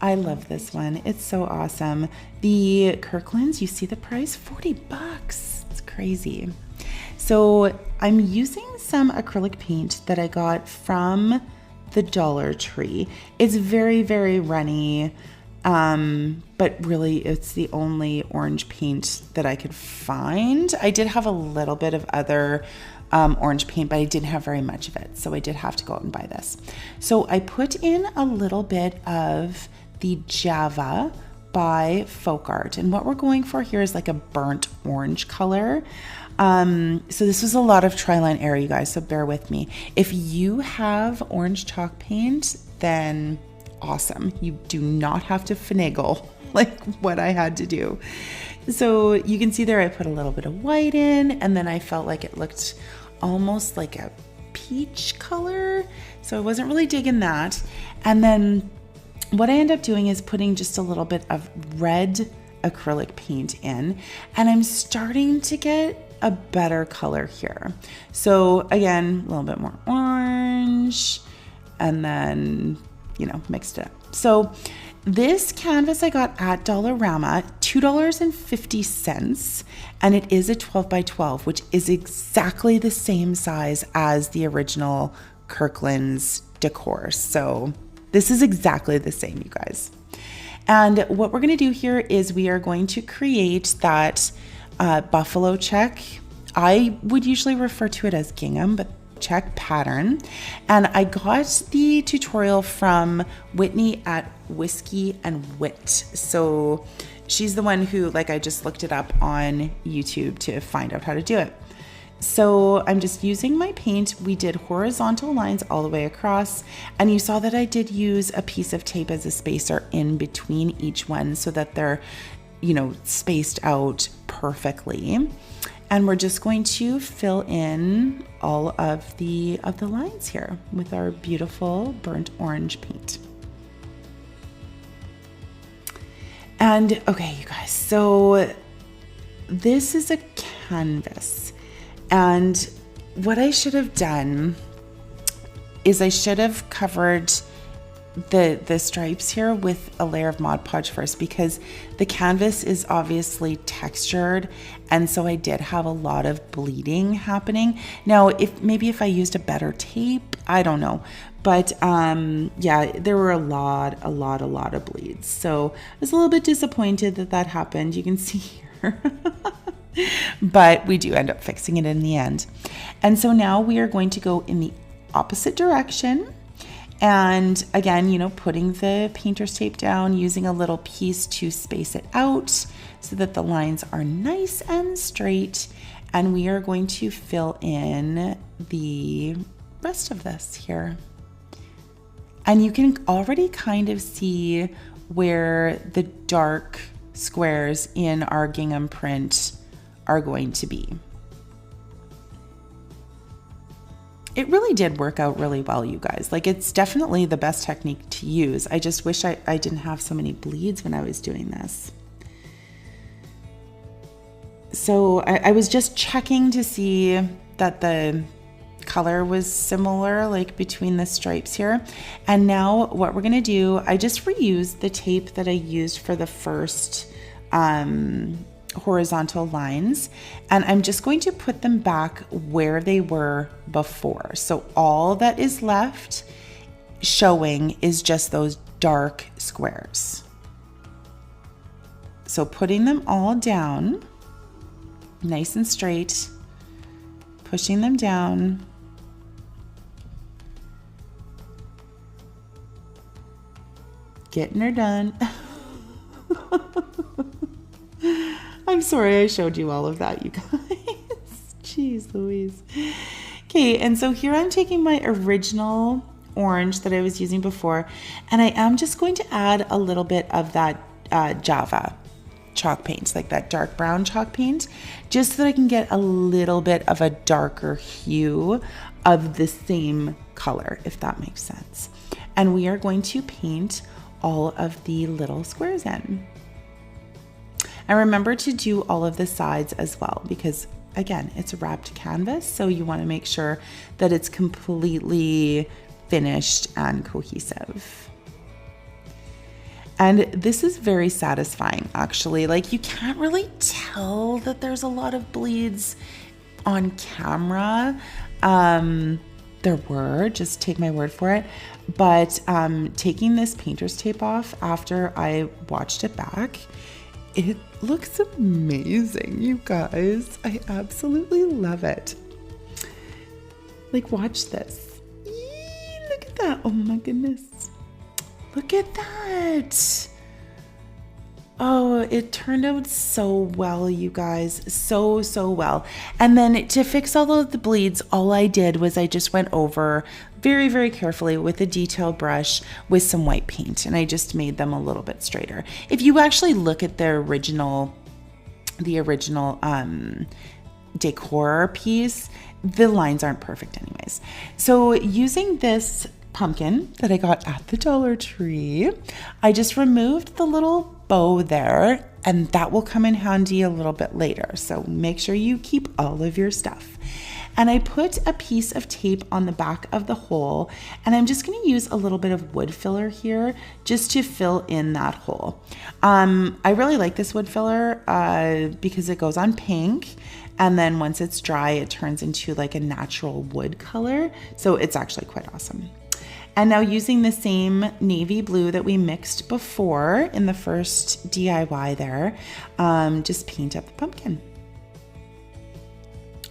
I love this one. It's so awesome. The Kirkland's, you see the price? $40. It's crazy. So I'm using some acrylic paint that I got from the Dollar Tree. It's very, very runny, but really it's the only orange paint that I could find. I did have a little bit of other orange paint, but I didn't have very much of it, so I did have to go out and buy this. So I put in a little bit of the Java by Folk Art, and what we're going for here is like a burnt orange color. So this was a lot of tri-line error, you guys, so bear with me. If you have orange chalk paint, then awesome. You do not have to finagle like what I had to do. So you can see there I put a little bit of white in, and then I felt like it looked almost like a peach color, so I wasn't really digging that. And then what I end up doing is putting just a little bit of red acrylic paint in, and I'm starting to get a better color here. So again, a little bit more orange, and then, mixed it up. So this canvas I got at Dollarama, $2.50, and it is a 12 by 12, which is exactly the same size as the original Kirkland's decor. So this is exactly the same, you guys. And what we're going to do here is we are going to create that buffalo check. I would usually refer to it as gingham, but check pattern. And I got the tutorial from Whitney at Whiskey and Wit. So she's the one who, like, I just looked it up on YouTube to find out how to do it. So I'm just using my paint. We did horizontal lines all the way across, and you saw that I did use a piece of tape as a spacer in between each one so that they're, you know, spaced out perfectly. And we're just going to fill in all of the lines here with our beautiful burnt orange paint. And okay, you guys, so this is a canvas. And what I should have done is I should have covered the stripes here with a layer of Mod Podge first, because the canvas is obviously textured, and so I did have a lot of bleeding happening. Now, if I used a better tape, I don't know, but yeah, there were a lot of bleeds. So I was a little bit disappointed that happened. You can see here. But we do end up fixing it in the end. And so now we are going to go in the opposite direction. And again, you know, putting the painter's tape down, using a little piece to space it out so that the lines are nice and straight. And we are going to fill in the rest of this here. And you can already kind of see where the dark squares in our gingham print are going to be. It really did work out really well, you guys. Like, it's definitely the best technique to use. I just wish I didn't have so many bleeds when I was doing this. So I was just checking to see that the color was similar, like between the stripes here. And now what we're gonna do, I just reused the tape that I used for the first horizontal lines, and I'm just going to put them back where they were before. So all that is left showing is just those dark squares. So putting them all down nice and straight, pushing them down, getting her done. I'm sorry I showed you all of that, you guys. Jeez Louise. Okay, and so here I'm taking my original orange that I was using before, and I am just going to add a little bit of that Java chalk paint, like that dark brown chalk paint, just so that I can get a little bit of a darker hue of the same color, if that makes sense. And we are going to paint all of the little squares in. And remember to do all of the sides as well, because again, it's a wrapped canvas, so you want to make sure that it's completely finished and cohesive. And this is very satisfying, actually. Like, you can't really tell that there's a lot of bleeds on camera. There were, just take my word for it. But taking this painter's tape off after I watched it back, it looks amazing, you guys. I absolutely love it. Like, watch this. Eee, look at that. Oh my goodness. Look at that. Oh, it turned out so well, you guys. So well. And then to fix all of the bleeds, all I did was I just went over very carefully with a detail brush with some white paint, and I just made them a little bit straighter. If you actually look at the original decor piece, the lines aren't perfect anyways. So using this pumpkin that I got at the Dollar Tree, I just removed the little bow there, and that will come in handy a little bit later. So make sure you keep all of your stuff. And I put a piece of tape on the back of the hole, and I'm just going to use a little bit of wood filler here just to fill in that hole. I really like this wood filler because it goes on pink, and then once it's dry, it turns into like a natural wood color. So it's actually quite awesome. And now using the same navy blue that we mixed before in the first DIY there, just paint up the pumpkin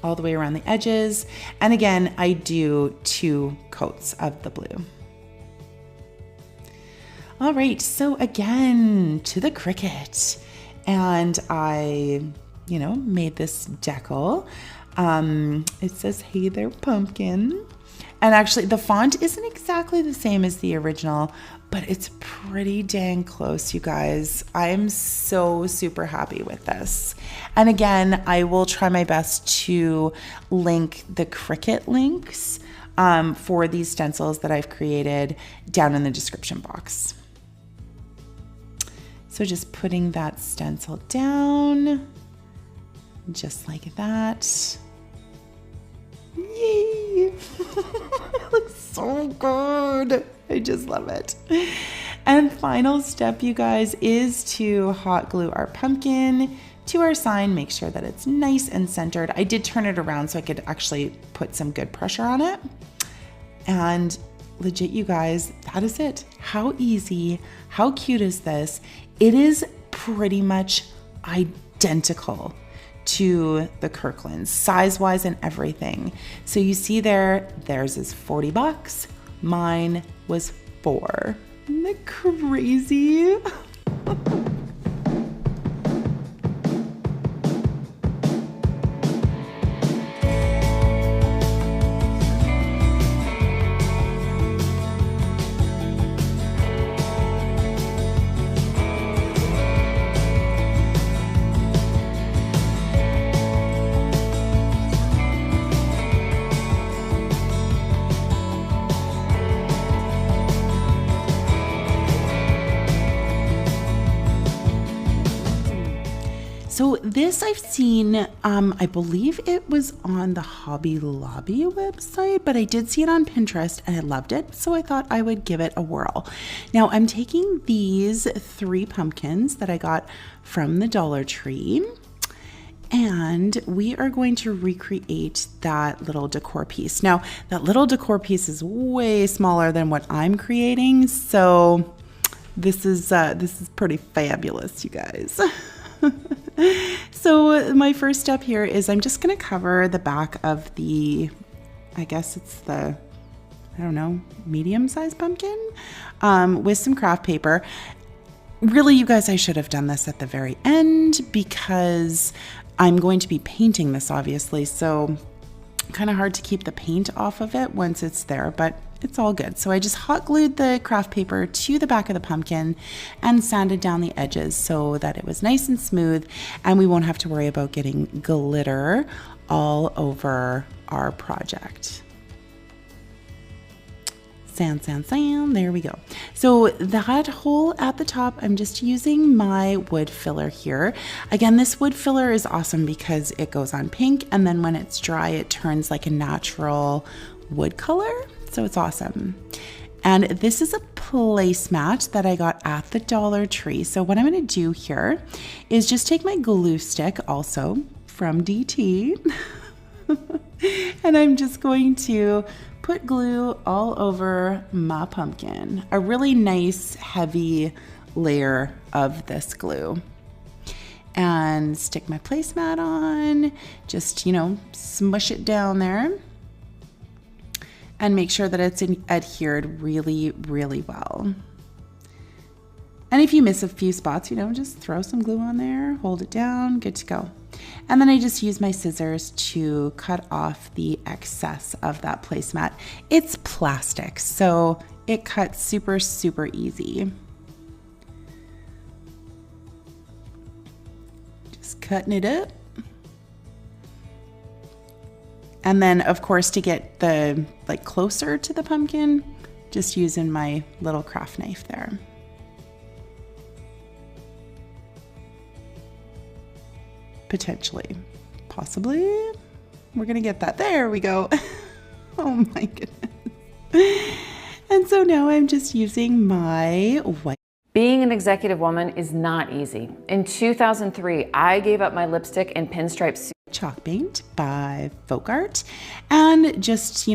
all the way around the edges. And again, I do 2 coats of the blue. All right, so again, to the Cricut. And I, made this decal. It says, "Hey there, pumpkin." And actually, the font isn't exactly the same as the original, but it's pretty dang close, you guys. I am so super happy with this. And again, I will try my best to link the Cricut links for these stencils that I've created down in the description box. So just putting that stencil down, just like that. Yay! It looks so good. I just love it. And final step, you guys, is to hot glue our pumpkin to our sign. Make sure that it's nice and centered. I did turn it around so I could actually put some good pressure on it. And legit, you guys, that is it. How easy, how cute is this? It is pretty much identical to the Kirkland's, size-wise and everything. So you see theirs is $40. Mine was $4. Isn't that crazy? So this I've seen, I believe it was on the Hobby Lobby website, but I did see it on Pinterest and I loved it. So I thought I would give it a whirl. Now I'm taking these 3 pumpkins that I got from the Dollar Tree, and we are going to recreate that little decor piece. Now that little decor piece is way smaller than what I'm creating. So this is pretty fabulous, you guys. So my first step here is I'm just going to cover the back of the, I guess it's the, I don't know, medium-sized pumpkin with some craft paper. Really, you guys, I should have done this at the very end because I'm going to be painting this, obviously. So kind of hard to keep the paint off of it once it's there, but it's all good. So I just hot glued the craft paper to the back of the pumpkin and sanded down the edges so that it was nice and smooth, and we won't have to worry about getting glitter all over our project. Sand, sand, sand. There we go. So that hole at the top, I'm just using my wood filler here. Again, this wood filler is awesome because it goes on pink, and then when it's dry, it turns like a natural wood color. So it's awesome. And this is a placemat that I got at the Dollar Tree. So what I'm going to do here is just take my glue stick, also from DT, and I'm just going to put glue all over my pumpkin. A really nice heavy layer of this glue. And stick my placemat on, just, smush it down there. And make sure that it's adhered really, really well. And if you miss a few spots, just throw some glue on there, hold it down, good to go. And then I just use my scissors to cut off the excess of that placemat. It's plastic, so it cuts super, super easy. Just cutting it up. And then, of course, to get the closer to the pumpkin, just using my little craft knife there. Potentially, possibly. We're gonna get that. There we go. Oh my goodness. And so now I'm just using my white. Being an executive woman is not easy. In 2003, I gave up my lipstick and pinstripe Chalk paint by Folk Art and just,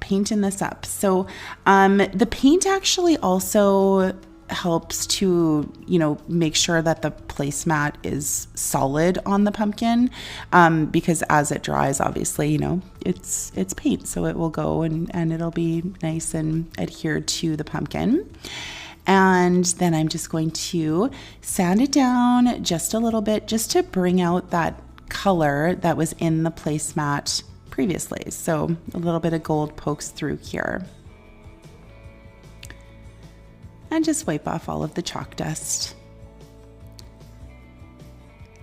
painting this up. So the paint actually also helps to, make sure that the placemat is solid on the pumpkin because as it dries, obviously, it's paint. So it will go and it'll be nice and adhered to the pumpkin. And then I'm just going to sand it down just a little bit just to bring out that color that was in the placemat previously. So a little bit of gold pokes through here. And just wipe off all of the chalk dust.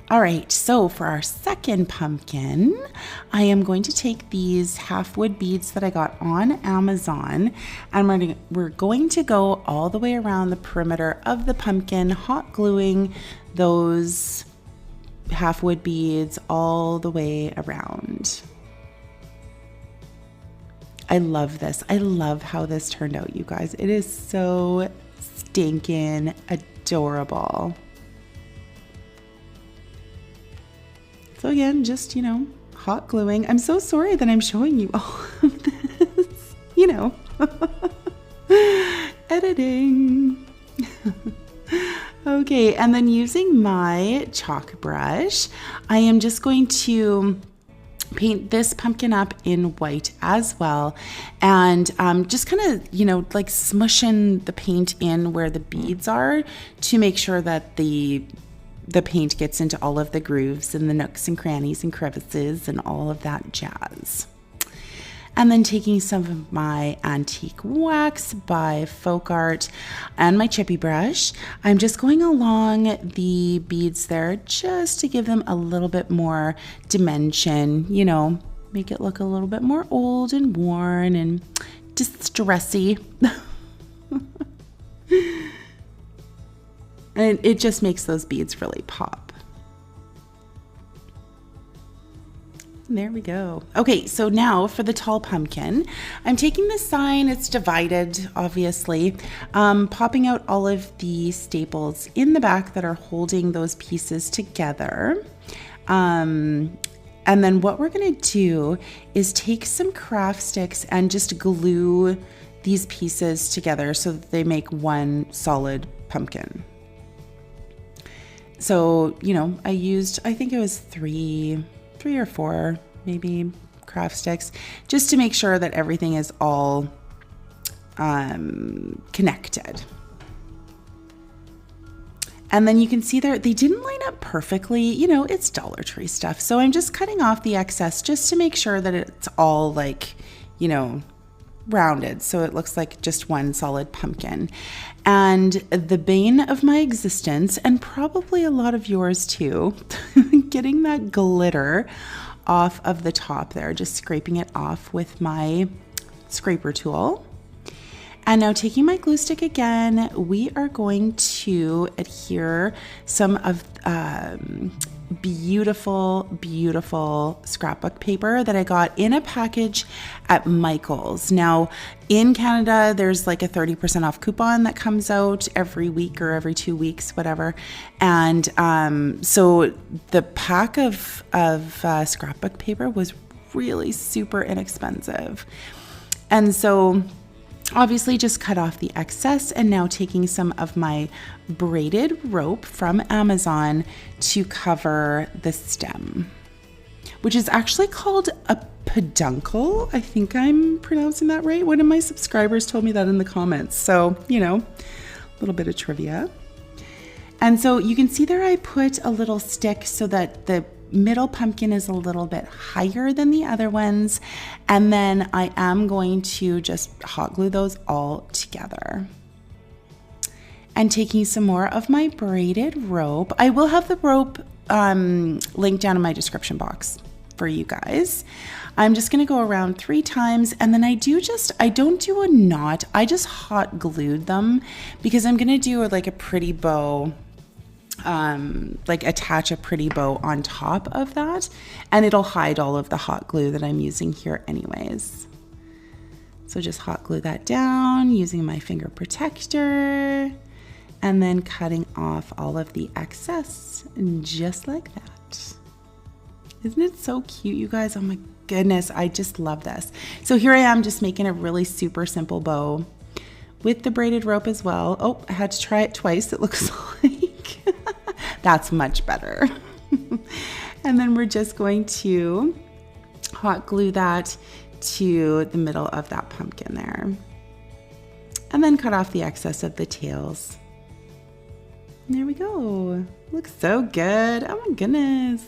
All right, so for our second pumpkin, I am going to take these half wood beads that I got on Amazon, and we're going to go all the way around the perimeter of the pumpkin, hot gluing those half wood beads all the way around. I love this. I love how this turned out, you guys. It is so stinking adorable. So again, just, hot gluing. I'm so sorry that I'm showing you all of this, editing. Okay, and then using my chalk brush, I am just going to paint this pumpkin up in white as well, and just kind of like smushing the paint in where the beads are to make sure that the paint gets into all of the grooves and the nooks and crannies and crevices and all of that jazz. And then taking some of my antique wax by Folk Art and my chippy brush, I'm just going along the beads there just to give them a little bit more dimension, make it look a little bit more old and worn and distressy. And it just makes those beads really pop. There we go. Okay, so now for the tall pumpkin, I'm taking this sign, it's divided, obviously, popping out all of the staples in the back that are holding those pieces together. And then what we're gonna do is take some craft sticks and just glue these pieces together so that they make one solid pumpkin. So, I think it was three or four, maybe, craft sticks, just to make sure that everything is all connected. And then you can see there, they didn't line up perfectly, it's Dollar Tree stuff. So I'm just cutting off the excess just to make sure that it's all rounded, so it looks like just one solid pumpkin. And the bane of my existence, and probably a lot of yours too, getting that glitter off of the top there, just scraping it off with my scraper tool. And now taking my glue stick again, we are going to adhere some of beautiful scrapbook paper that I got in a package at Michael's. Now in Canada, there's like a 30% off coupon that comes out every week or every 2 weeks, whatever. And so the pack of scrapbook paper was really super inexpensive. And so obviously just cut off the excess, and now taking some of my braided rope from Amazon to cover the stem, which is actually called a peduncle. I think I'm pronouncing that right. One of my subscribers told me that in the comments. So, a little bit of trivia. And so you can see there I put a little stick so that the middle pumpkin is a little bit higher than the other ones. And then I am going to just hot glue those all together. And taking some more of my braided rope. I will have the rope linked down in my description box for you guys. I'm just going to go around 3 times, and then I don't do a knot. I just hot glued them because I'm going to do like a pretty bow like attach a pretty bow on top of that, and it'll hide all of the hot glue that I'm using here anyways. So just hot glue that down using my finger protector and then cutting off all of the excess just like that. Isn't it so cute, you guys? Oh my goodness, I just love this. So here I am just making a really super simple bow with the braided rope as well. Oh, I had to try it twice, it looks like. That's much better. And then we're just going to hot glue that to the middle of that pumpkin there. And then cut off the excess of the tails. And there we go. Looks so good. Oh my goodness.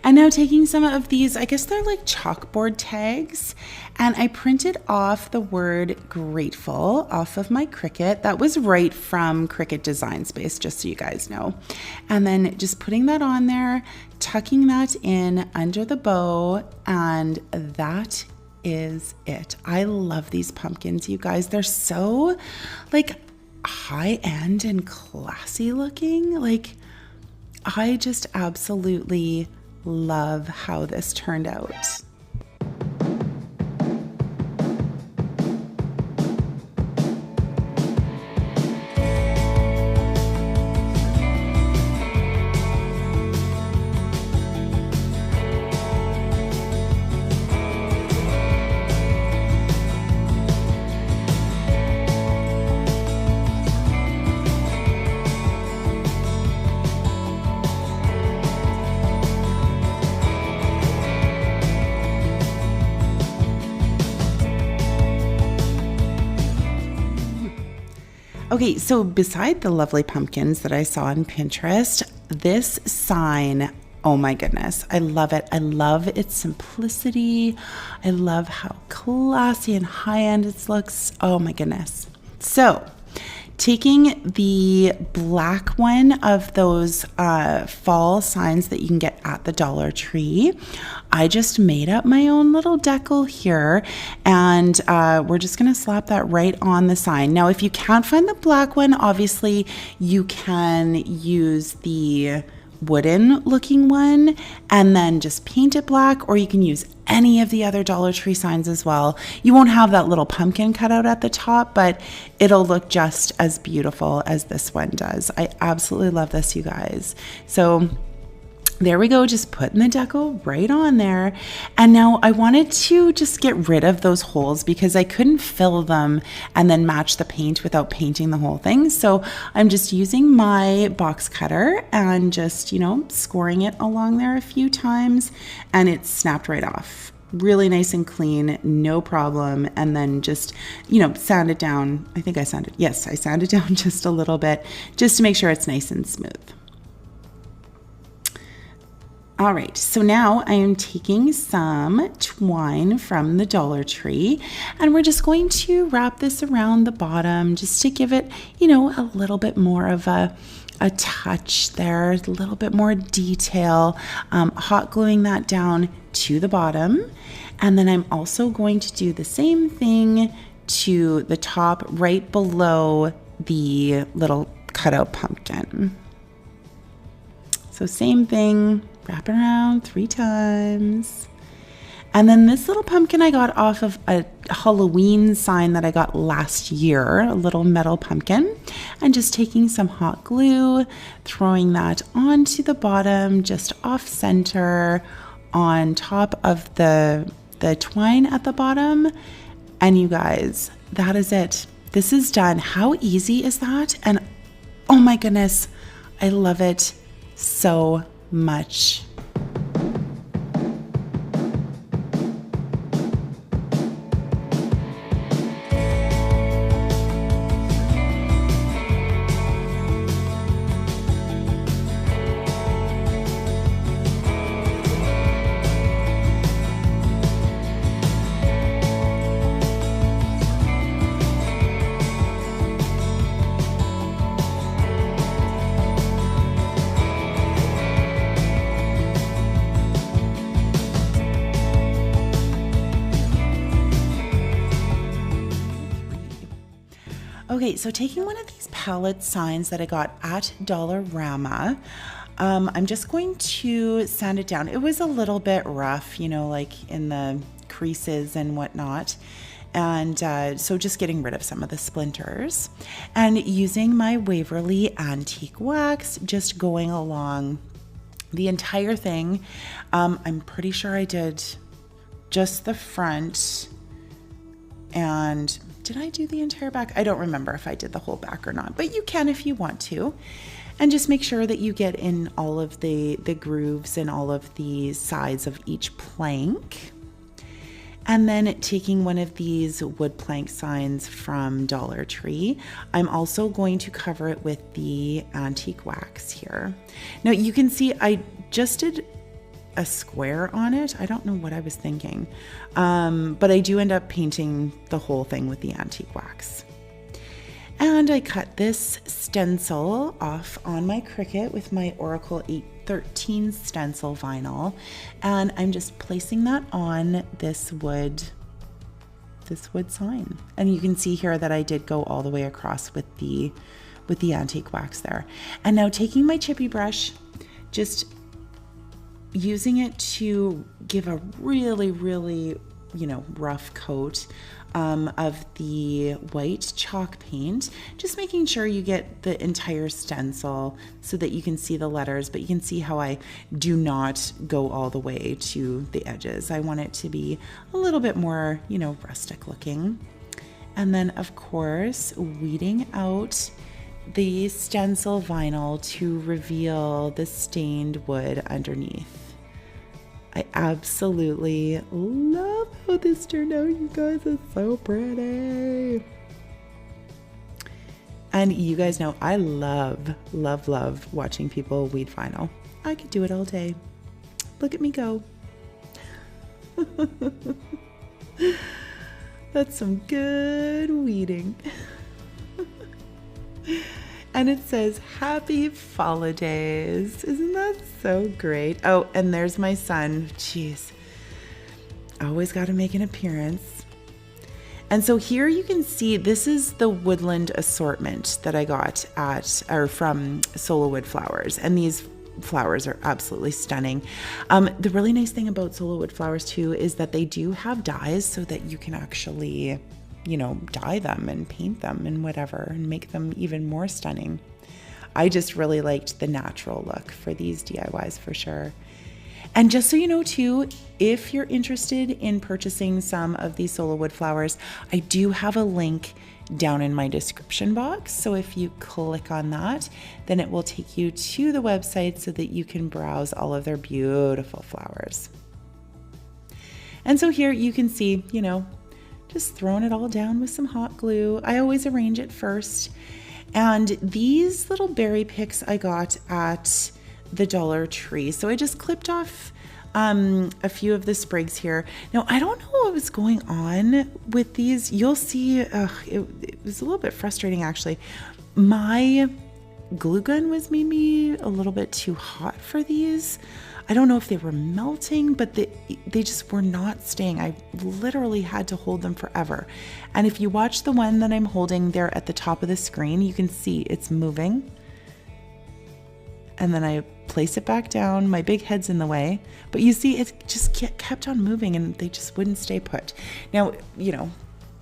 And now taking some of these, I guess they're like chalkboard tags, and I printed off the word grateful off of my Cricut. That was right from Cricut Design Space, just so you guys know. And then just putting that on there, tucking that in under the bow, and that is it. I love these pumpkins, you guys. They're so like high end and classy looking. Like, I just absolutely love how this turned out. Okay, so beside the lovely pumpkins that I saw on Pinterest, this sign, oh my goodness, I love it. I love its simplicity. I love how classy and high-end it looks. Oh my goodness. So, taking the black one of those fall signs that you can get at the Dollar Tree, I just made up my own little decal here, and we're just gonna slap that right on the sign. Now, if you can't find the black one, obviously you can use the wooden looking one and then just paint it black, or you can use any of the other Dollar Tree signs as well. You won't have that little pumpkin cut out at the top, but it'll look just as beautiful as this one does. I absolutely love this, you guys. So there we go, just putting the deco right on there. And now I wanted to just get rid of those holes because I couldn't fill them and then match the paint without painting the whole thing. So I'm just using my box cutter and just, you know, scoring it along there a few times, and it snapped right off. Really nice and clean, no problem. And then just, you know, sand it down. I think I sanded, yes, I sanded down just a little bit just to make sure it's nice and smooth. All right, so now I am taking some twine from the Dollar Tree, and we're just going to wrap this around the bottom just to give it, you know, a little bit more of a touch there, a little bit more detail, hot gluing that down to the bottom. And then I'm also going to do the same thing to the top right below the little cutout pumpkin. So same thing, wrap it around 3 times. And then this little pumpkin I got off of a Halloween sign that I got last year, a little metal pumpkin, and just taking some hot glue, throwing that onto the bottom, just off center on top of the twine at the bottom. And you guys, that is it. This is done. How easy is that? And oh my goodness, I love it so much. Okay, so taking one of these palette signs that I got at Dollarama, I'm just going to sand it down. It was a little bit rough, you know, like in the creases and whatnot. And so just getting rid of some of the splinters and using my Waverly Antique Wax, just going along the entire thing. I'm pretty sure I did just the front, and did I do the entire back? I don't remember if I did the whole back or not, but you can if you want to. And just make sure that you get in all of the grooves and all of the sides of each plank. And then taking one of these wood plank signs from Dollar Tree, I'm also going to cover it with the antique wax here. Now you can see I just did a square on it. I don't know what I was thinking, but I do end up painting the whole thing with the antique wax. And I cut this stencil off on my Cricut with my Oracle 813 stencil vinyl, and I'm just placing that on this wood sign. And you can see here that I did go all the way across with the antique wax there. And now taking my chippy brush, just using it to give a really, really, rough coat of the white chalk paint, just making sure you get the entire stencil so that you can see the letters, but you can see how I do not go all the way to the edges. I want it to be a little bit more, rustic looking. And then of course, weeding out the stencil vinyl to reveal the stained wood underneath. I absolutely love how this turned out, you guys. It's so pretty. And you guys know I love, love, love watching people weed vinyl. I could do it all day. Look at me go. That's some good weeding. And it says, Happy Holidays. Isn't that so great? Oh, and there's my son. Jeez. Always got to make an appearance. And so here you can see, this is the woodland assortment that I got from Solo Wood Flowers. And these flowers are absolutely stunning. The really nice thing about Solo Wood Flowers too is that they do have dyes so that you can actually dye them and paint them and whatever and make them even more stunning. I just really liked the natural look for these DIYs for sure. And just so you know too, if you're interested in purchasing some of these Solo Wood Flowers, I do have a link down in my description box. So if you click on that, then it will take you to the website so that you can browse all of their beautiful flowers. And so here you can see, just throwing it all down with some hot glue. I always arrange it first. And these little berry picks I got at the Dollar Tree. So I just clipped off a few of the sprigs here. Now, I don't know what was going on with these. You'll see, it was a little bit frustrating actually. My glue gun was maybe a little bit too hot for these. I don't know if they were melting, but they just were not staying. I literally had to hold them forever. And if you watch the one that I'm holding there at the top of the screen, you can see it's moving. And then I place it back down. My big head's in the way, but you see it just kept on moving and they just wouldn't stay put. Now,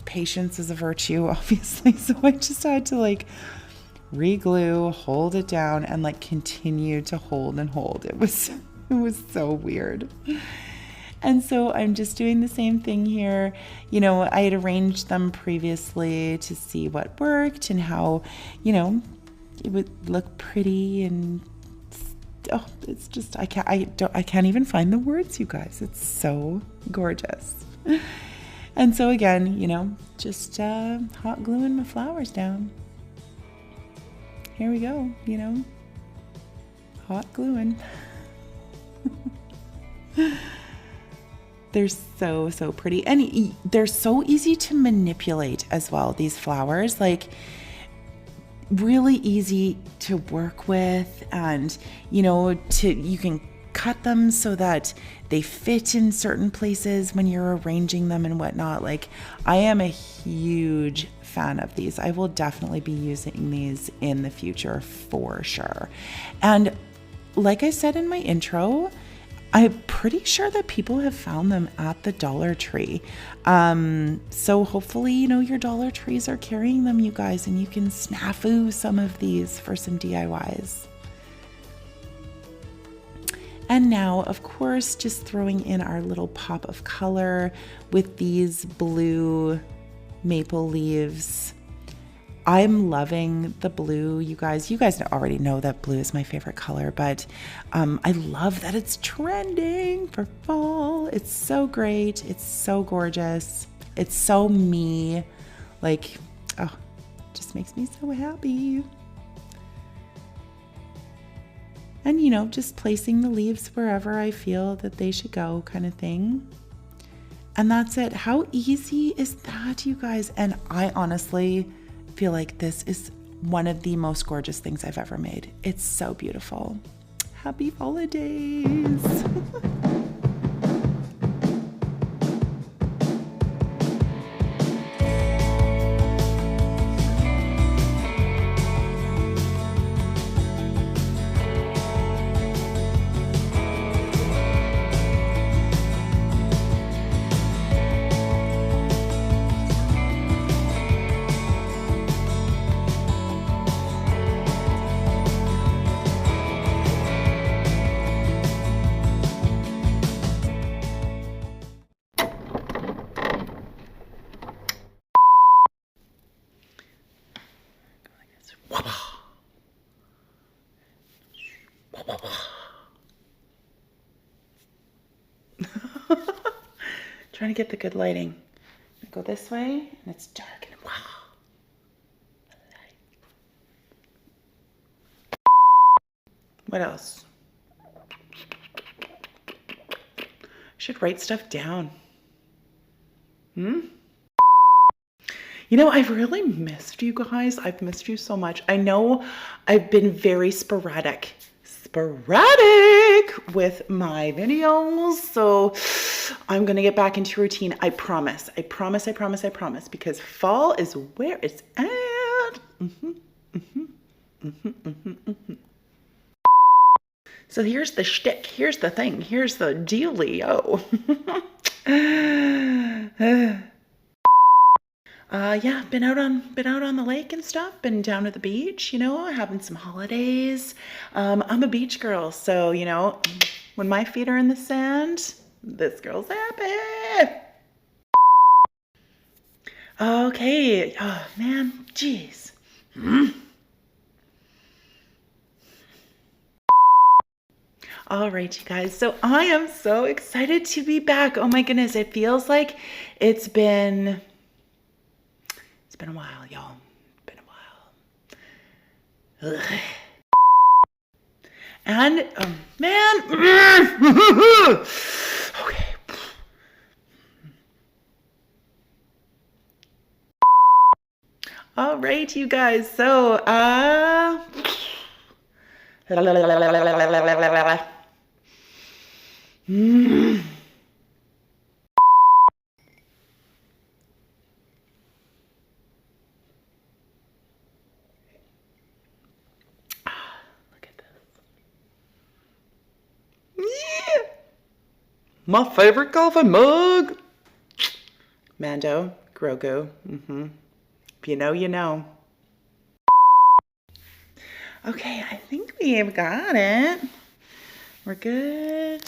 patience is a virtue, obviously. So I just had to re-glue, hold it down, and continue to hold and hold. It was so weird. And so I'm just doing the same thing here. I had arranged them previously to see what worked and how, it would look pretty. And it's just, I can't even find the words, you guys. It's so gorgeous. And so again, just hot gluing my flowers down. Here we go, hot gluing. They're so pretty, and they're so easy to manipulate as well, these flowers, really easy to work with. And you can cut them so that they fit in certain places when you're arranging them and whatnot. Like, I am a huge fan of these. I will definitely be using these in the future for sure. And like I said in my intro, I'm pretty sure that people have found them at the Dollar Tree. So hopefully, your Dollar Trees are carrying them, you guys, and you can snafu some of these for some DIYs. And now, of course, just throwing in our little pop of color with these blue maple leaves. I'm loving the blue, you guys. You guys already know that blue is my favorite color, but I love that it's trending for fall. It's so great. It's so gorgeous. It's so me. Like, oh, it just makes me so happy. And, just placing the leaves wherever I feel that they should go, kind of thing. And that's it. How easy is that, you guys? And I honestly feel like this is one of the most gorgeous things I've ever made. It's so beautiful. Happy holidays. Trying to get the good lighting. I go this way and it's dark and wow. What else? I should write stuff down. I've really missed you guys. I've missed you so much. I know I've been very sporadic with my videos. So I'm going to get back into routine. I promise, because fall is where it's at. So here's the shtick. Here's the thing. Here's the dealio. Yeah, been out on the lake and stuff, been down at the beach, having some holidays. I'm a beach girl, so, when my feet are in the sand, this girl's happy. Okay. Oh, man. Jeez. All right, you guys. So I am so excited to be back. Oh my goodness. It feels like it's been a while, y'all. Been a while. Ugh. And, man. Okay. All right, you guys. So, my favorite coffee mug. Mando, Grogu. If you know, you know. Okay, I think we've got it. We're good.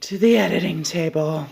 To the editing table.